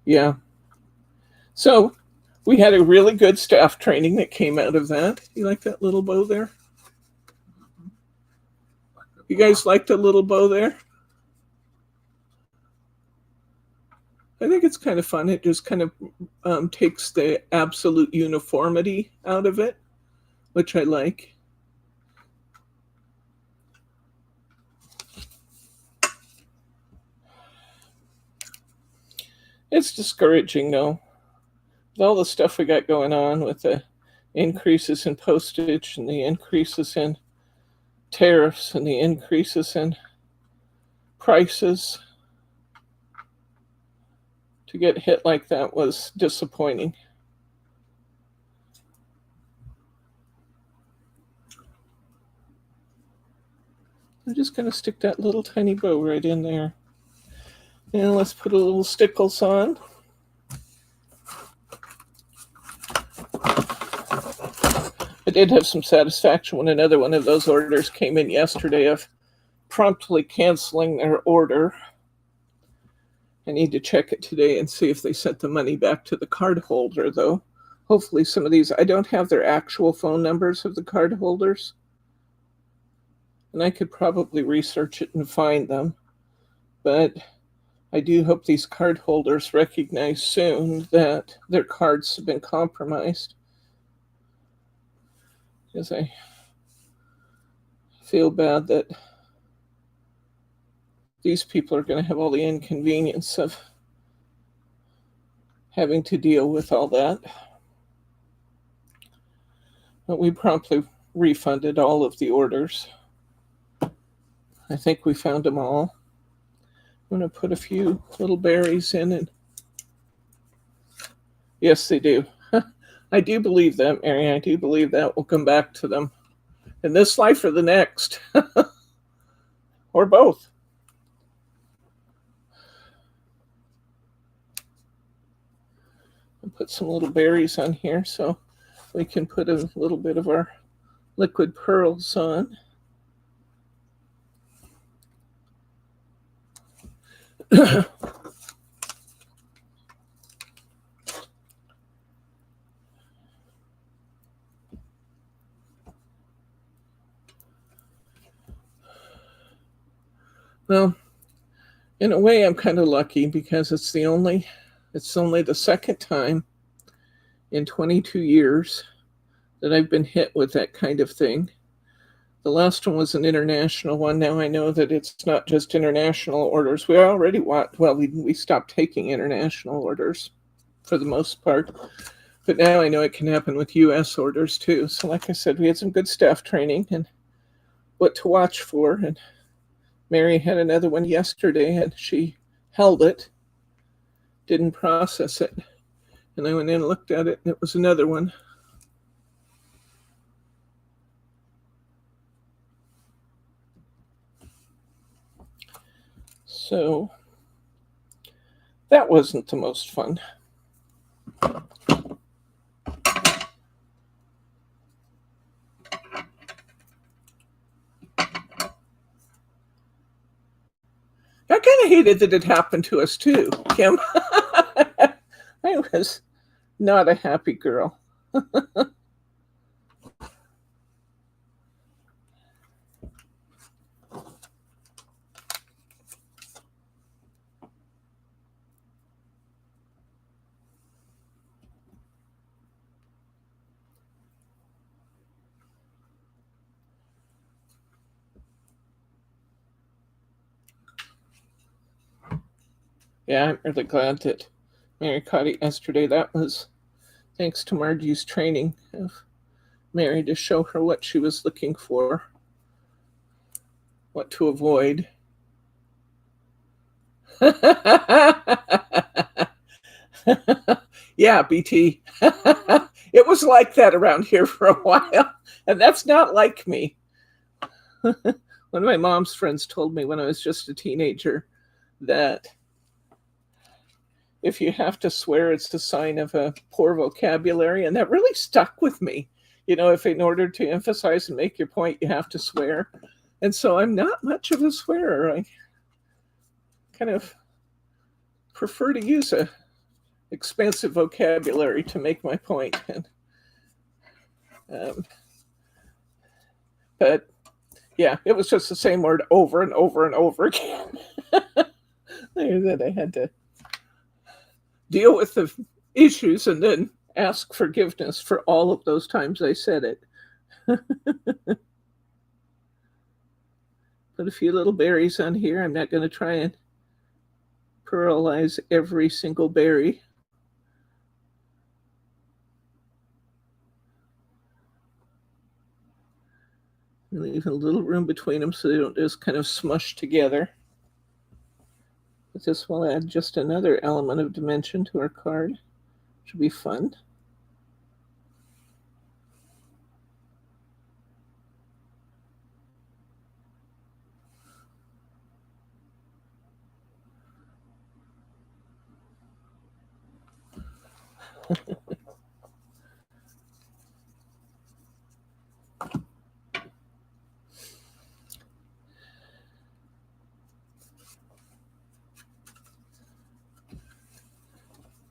Yeah. So we had a really good staff training that came out of that. You like that little bow there? You guys like the little bow there? I think it's kind of fun. It just kind of takes the absolute uniformity out of it, which I like. It's discouraging, though, with all the stuff we got going on with the increases in postage and the increases in tariffs and the increases in prices. To get hit like that was disappointing. I'm just going to stick that little tiny bow right in there. And let's put a little stickles on. I did have some satisfaction when another one of those orders came in yesterday of promptly canceling their order. I need to check it today and see if they sent the money back to the card holder, though. Hopefully some of these, I don't have their actual phone numbers of the card holders. And I could probably research it and find them. But I do hope these card holders recognize soon that their cards have been compromised. Because I feel bad that these people are going to have all the inconvenience of having to deal with all that. But we promptly refunded all of the orders. I think we found them all. I'm going to put a few little berries in, and yes, they do. I do believe that, Mary. I do believe that will come back to them in this life or the next, or both. I'll put some little berries on here so we can put a little bit of our liquid pearls on. Well, in a way, I'm kind of lucky because it's only the second time in 22 years that I've been hit with that kind of thing. The last one was an international one. Now I know that it's not just international orders. We already we stopped taking international orders for the most part. But now I know it can happen with U.S. orders too. So like I said, we had some good staff training and what to watch for. And Mary had another one yesterday and she held it, didn't process it. And I went in and looked at it and it was another one. So that wasn't the most fun. I kind of hated that it happened to us too, Kim. I was not a happy girl. Yeah, I'm really glad that Mary caught it yesterday. That was thanks to Margie's training of Mary to show her what she was looking for, what to avoid. Yeah, BT. It was like that around here for a while, and that's not like me. One of my mom's friends told me when I was just a teenager that if you have to swear, it's a sign of a poor vocabulary, and that really stuck with me. You know, if in order to emphasize and make your point, you have to swear. And so I'm not much of a swearer. I kind of prefer to use a expansive vocabulary to make my point. And, but yeah, it was just the same word over and over and over again that I had to deal with the issues and then ask forgiveness for all of those times I said it. Put a few little berries on here. I'm not going to try and pearlize every single berry. Leave a little room between them so they don't just kind of smush together. But this will add just another element of dimension to our card. Should be fun.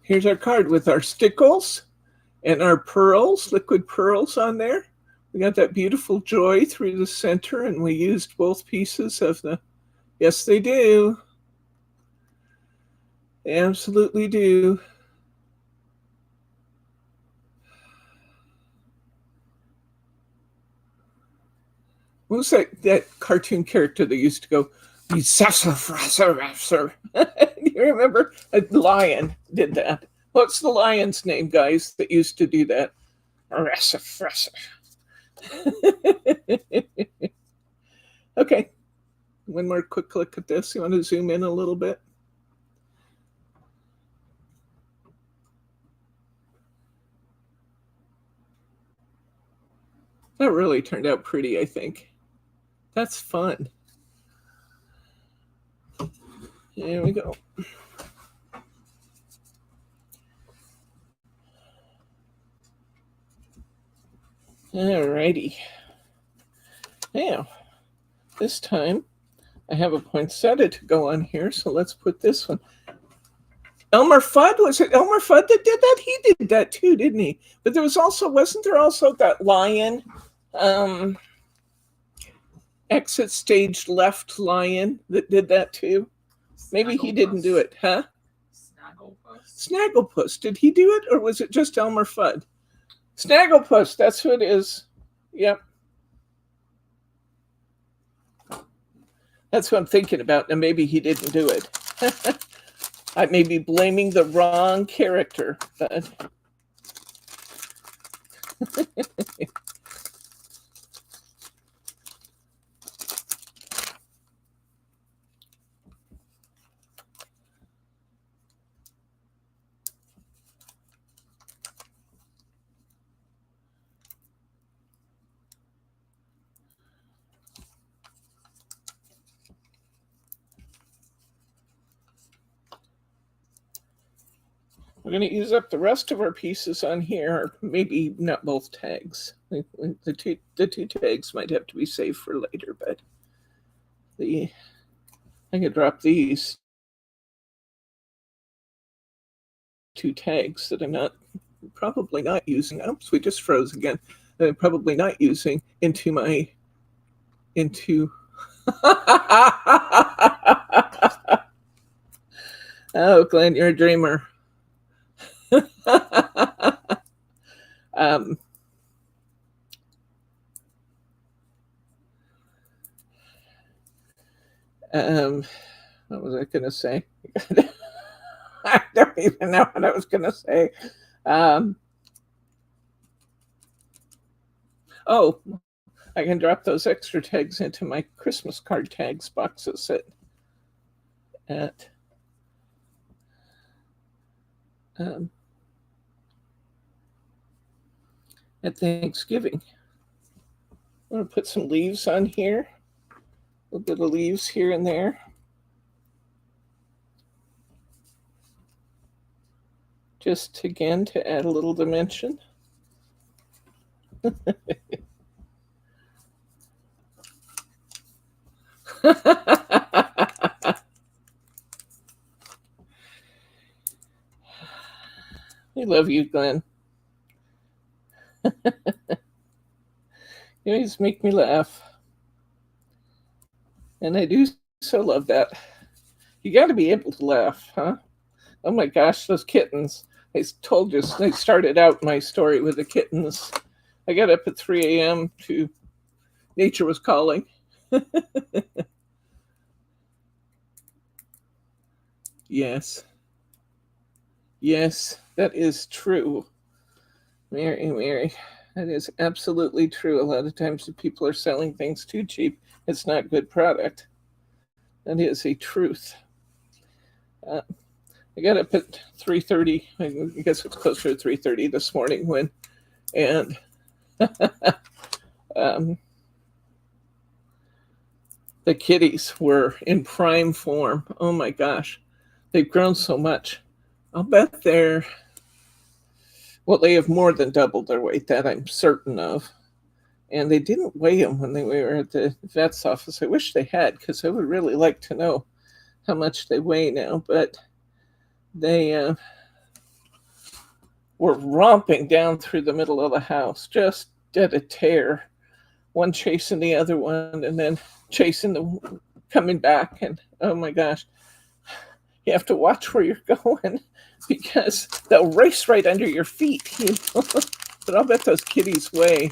Here's our card with our stickles and our pearls, liquid pearls on there. We got that beautiful joy through the center, and we used both pieces of the, yes, they do. They absolutely do. What was that cartoon character that used to go, you remember? A lion did that. What's the lion's name, guys, that used to do that? Okay. One more quick look at this. You want to zoom in a little bit? That really turned out pretty, I think. That's fun. There we go. Alrighty. Now, this time I have a poinsettia to go on here, so let's put this one. Elmer Fudd, was it Elmer Fudd that did that? He did that too, didn't he? But there was also, wasn't there also that lion, exit stage left lion that did that too? Maybe he didn't do it, huh? Snagglepuss. Did he do it, or was it just Elmer Fudd? Snagglepuss, that's who it is. Yep. That's what I'm thinking about, and maybe he didn't do it. I may be blaming the wrong character, but... We're going to use up the rest of our pieces on here, or maybe not both tags. The two tags might have to be saved for later, but I could drop these two tags that I'm probably not using. Oops, we just froze again. That I'm probably not using into my Oh, Glenn, you're a dreamer. What was I going to say? I don't even know what I was going to say. Oh, I can drop those extra tags into my Christmas card tags boxes at Thanksgiving. I'm going to put some leaves on here. A little bit of leaves here and there. Just, again, to add a little dimension. I love you, Glenn. You always make me laugh. And I do so love that. You got to be able to laugh, huh? Oh my gosh, those kittens. I told you, I started out my story with the kittens. I got up at 3 a.m. to nature was calling. Yes. Yes, that is true. Mary. That is absolutely true. A lot of times if people are selling things too cheap, it's not good product. That is a truth. Uh, I got up at 3:30. I guess it's closer to 3:30 this morning and um, the kitties were in prime form. Oh my gosh, they've grown so much. I'll bet they have more than doubled their weight. That I'm certain of. And they didn't weigh them when they were at the vet's office. I wish they had, because I would really like to know how much they weigh now. But they were romping down through the middle of the house, just dead a tear. One chasing the other one, and then coming back. And oh my gosh, you have to watch where you're going because they'll race right under your feet. But I'll bet those kitties weigh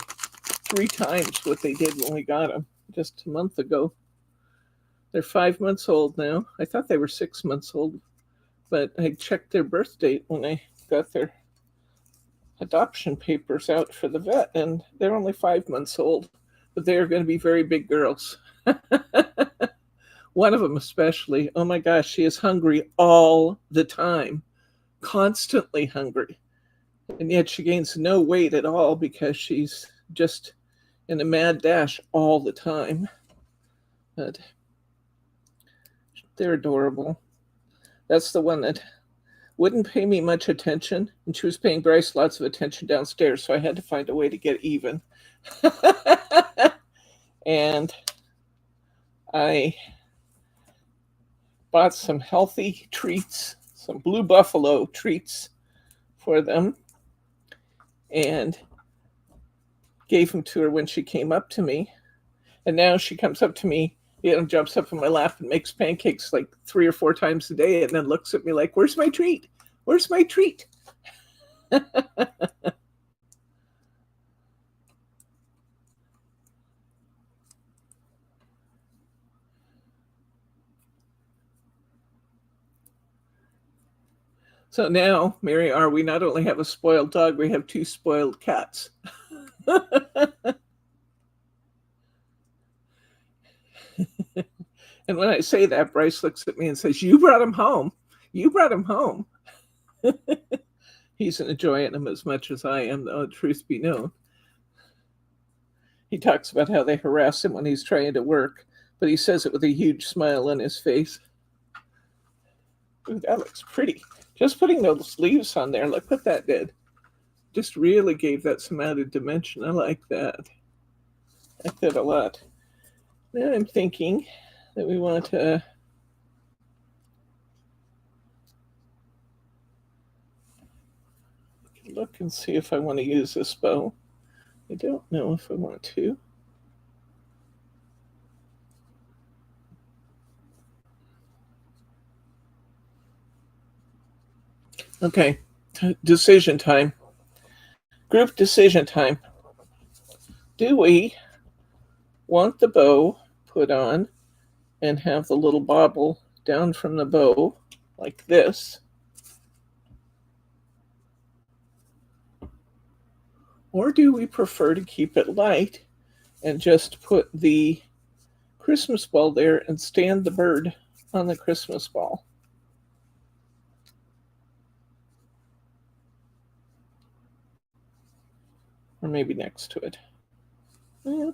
3 times what they did when we got them just a month ago. They're 5 months old now. I thought they were 6 months old, but I checked their birth date when I got their adoption papers out for the vet, and they're only 5 months old, but they are going to be very big girls. One of them especially, oh my gosh, she is hungry all the time, constantly hungry. And yet she gains no weight at all because she's just in a mad dash all the time. But they're adorable. That's the one that wouldn't pay me much attention, and she was paying Bryce lots of attention downstairs, so I had to find a way to get even. And I bought some healthy treats, some Blue Buffalo treats for them, and gave them to her when she came up to me. And now she comes up to me, jumps up in my lap and makes pancakes like 3 or 4 times a day, and then looks at me like, "Where's my treat? Where's my treat?" So now, Mary R., we not only have a spoiled dog, we have 2 spoiled cats. And when I say that, Bryce looks at me and says, "You brought him home. You brought him home." He's enjoying him as much as I am, though, truth be known. He talks about how they harass him when he's trying to work, but he says it with a huge smile on his face. Ooh, that looks pretty. Just putting those leaves on there, look what that did. Just really gave that some added dimension. I like that. I like that a lot. Now I'm thinking that we want to look and see if I want to use this bow. I don't know if I want to. Okay, decision time. Group decision time. Do we want the bow put on and have the little bobble down from the bow like this? Or do we prefer to keep it light and just put the Christmas ball there and stand the bird on the Christmas ball? Or maybe next to it. Yeah.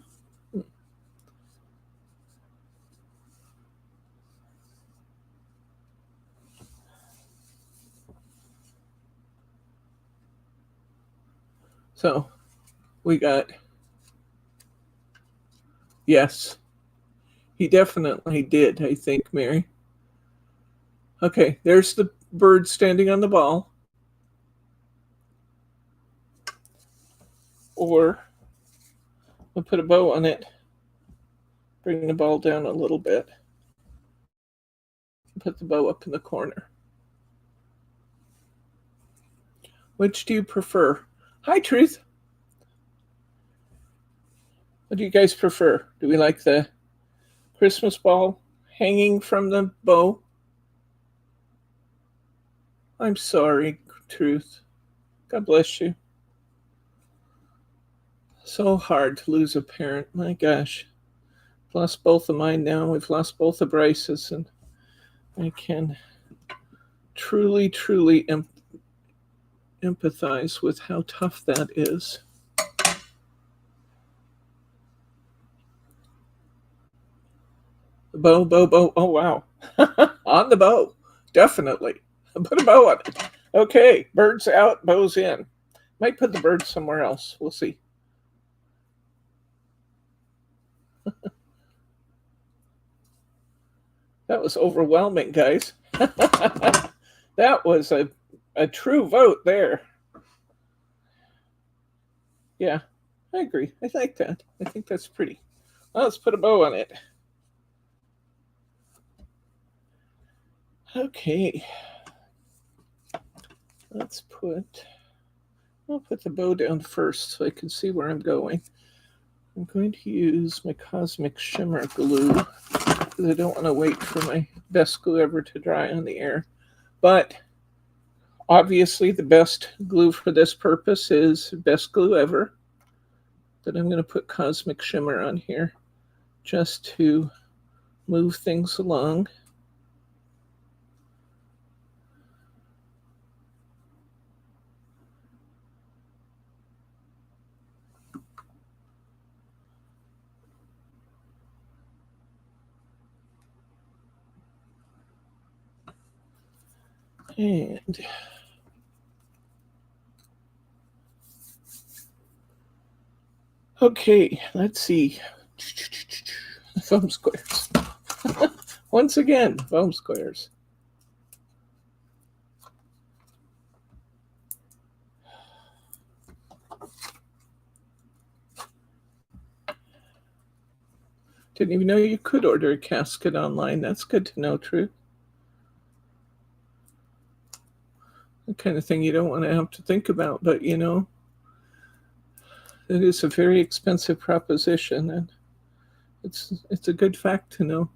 So we got, yes, he definitely did, I think, Mary. Okay, there's the bird standing on the ball. Or we'll put a bow on it, bring the ball down a little bit, put the bow up in the corner. Which do you prefer? Hi, Truth. What do you guys prefer? Do we like the Christmas ball hanging from the bow? I'm sorry, Truth. God bless you. So hard to lose a parent. My gosh. I've lost both of mine now. We've lost both of Bryce's, and I can truly, truly empathize with how tough that is. The bow, bow, bow. Oh, wow. On the bow. Definitely. Put a bow on it. Okay, birds out, bows in. Might put the birds somewhere else. We'll see. That was overwhelming, guys. That was a true vote there. Yeah, I agree. I like that. I think that's pretty. Well, let's put a bow on it. Okay. I'll put the bow down first so I can see where I'm going. I'm going to use my Cosmic Shimmer glue because I don't want to wait for my best glue ever to dry on the air. But obviously the best glue for this purpose is Best Glue Ever. But I'm going to put Cosmic Shimmer on here just to move things along. And okay, let's see. Foam squares. Once again, foam squares. Didn't even know you could order a casket online. That's good to know, True. The kind of thing you don't want to have to think about, but you know, it is a very expensive proposition, and it's a good fact to know.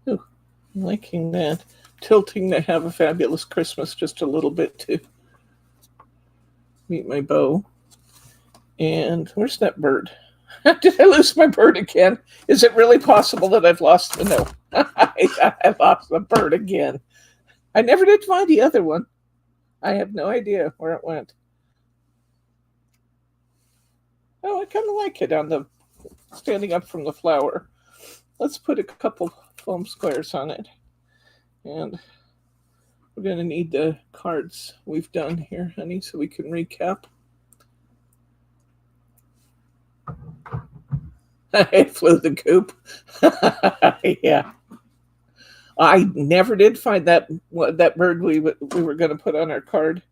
Ooh, I'm liking that. Tilting to Have a Fabulous Christmas just a little bit to meet my bow. And where's that bird? Did I lose my bird again? Is it really possible that I've lost? No, I lost the bird again. I never did find the other one. I have no idea where it went. Oh, I kind of like it on the standing up from the flower. Let's put a couple foam squares on it. And we're going to need the cards we've done here, honey, so we can recap. I flew the coop. Yeah. I never did find that bird we were going to put on our card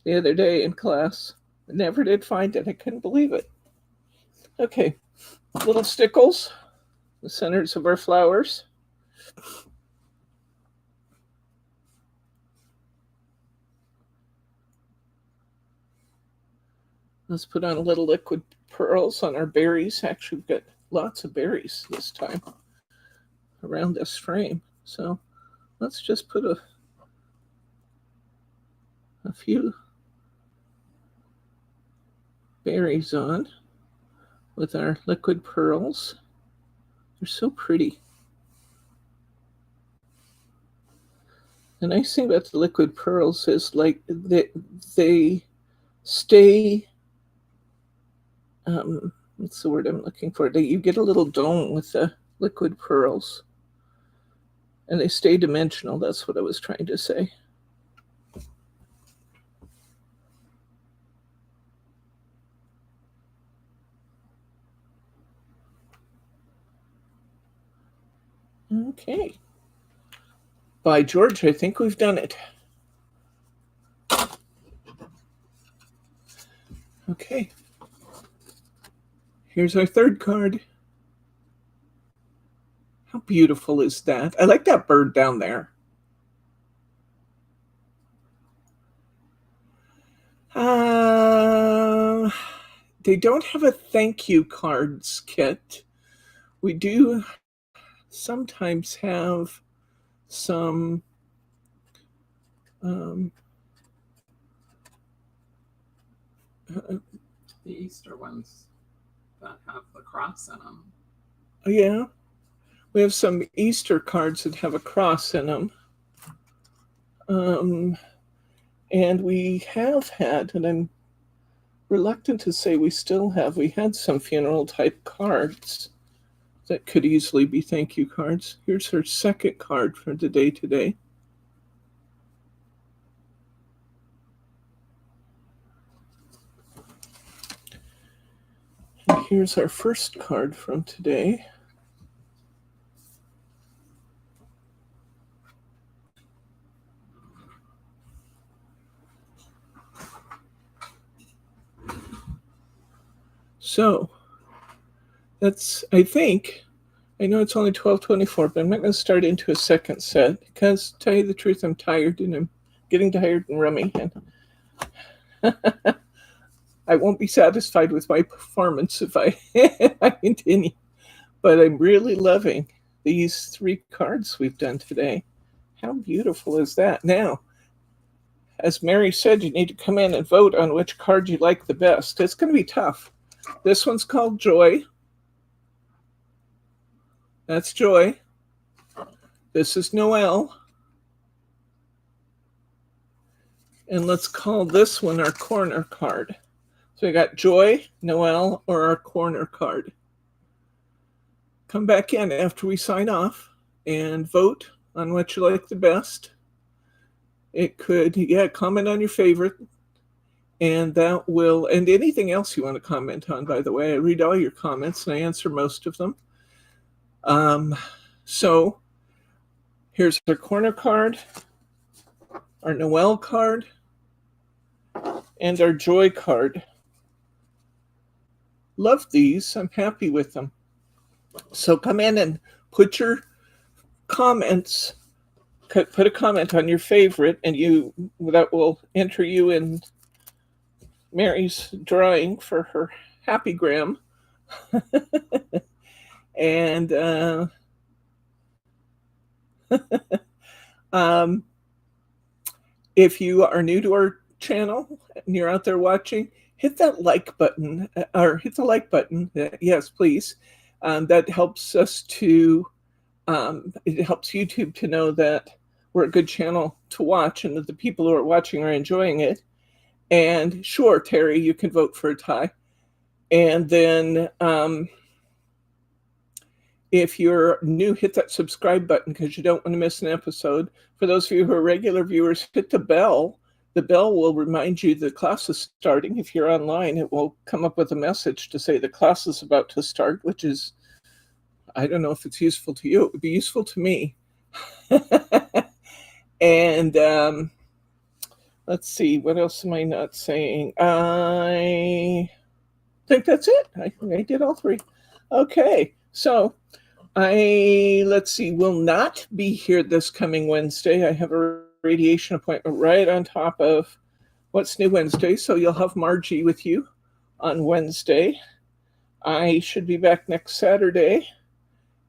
the other day in class. I never did find it. I couldn't believe it. Okay. Little stickles, the centers of our flowers. Let's put on a little liquid pearls on our berries. Actually, we've got lots of berries this time around this frame. So let's just put a few berries on with our liquid pearls. They're so pretty. The nice thing about the liquid pearls is like they stay, what's the word I'm looking for? You get a little dome with the liquid pearls. And they stay dimensional. That's what I was trying to say. Okay. By George, I think we've done it. Okay. Here's our third card. How beautiful is that? I like that bird down there. They don't have a thank you cards kit. We do sometimes have some the Easter ones that have the cross in them. Yeah, we have some Easter cards that have a cross in them. And we have had, and I'm reluctant to say we still have, we had some funeral type cards that could easily be thank you cards. Here's her second card for the day today. And here's our first card from today. So that's, I know it's only 12:24, but I'm not going to start into a second set because, to tell you the truth, I'm tired and I'm getting tired and rummy, and I won't be satisfied with my performance if I continue. But I'm really loving these three cards we've done today. How beautiful is that? Now, as Mary said, you need to come in and vote on which card you like the best. It's going to be tough. This one's called Joy. That's Joy. This is Noel. And let's call this one our corner card. So we got Joy, Noel, or our corner card. Come back in after we sign off and vote on what you like the best. It could, comment on your favorite. And that will, and anything else you want to comment on, by the way. I read all your comments and I answer most of them. So here's our corner card, our Noel card, and our Joy card. Love these. I'm happy with them. So come in and put your comments, put a comment on your favorite, and that will enter you in Mary's drawing for her Happy Gram. And if you are new to our channel and you're out there watching, hit that like button, or hit the like button. Yes, please. That helps us to, it helps YouTube to know that we're a good channel to watch and that the people who are watching are enjoying it. And sure, Terry, you can vote for a tie. And then if you're new, hit that subscribe button because you don't want to miss an episode. For those of you who are regular viewers, hit the bell. The bell will remind you the class is starting. If you're online, it will come up with a message to say the class is about to start, which is, I don't know if it's useful to you. It would be useful to me. And let's see, what else am I not saying? I think that's it. I did all three. Okay, so let's see, will not be here this coming Wednesday. I have a radiation appointment right on top of What's New Wednesday, so you'll have Margie with you on Wednesday. I should be back next Saturday,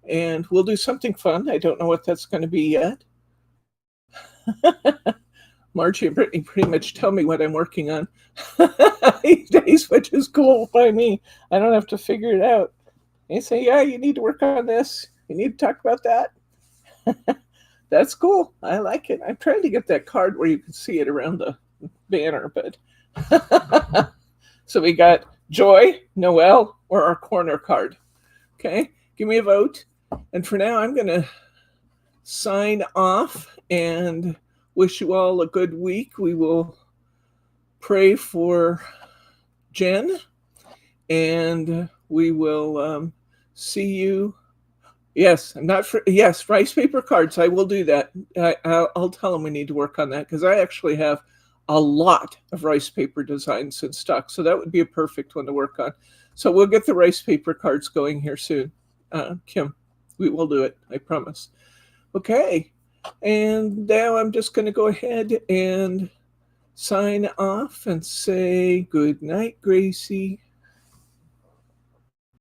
and we'll do something fun. I don't know what that's going to be yet. Margie and Brittany pretty much tell me what I'm working on these days, which is cool by me. I don't have to figure it out. They say, yeah, you need to work on this. You need to talk about that. That's cool. I like it. I'm trying to get that card where you can see it around the banner, but so we got Joy, Noel, or our corner card. Okay, give me a vote. And for now, I'm going to sign off and wish you all a good week. We will pray for Jen, and we will see you. Yes, I'm not for, yes, rice paper cards. I will do that. I'll tell them we need to work on that because I actually have a lot of rice paper designs in stock. So that would be a perfect one to work on. So we'll get the rice paper cards going here soon. Kim, we will do it. I promise. Okay. And now I'm just going to go ahead and sign off and say good night, Gracie.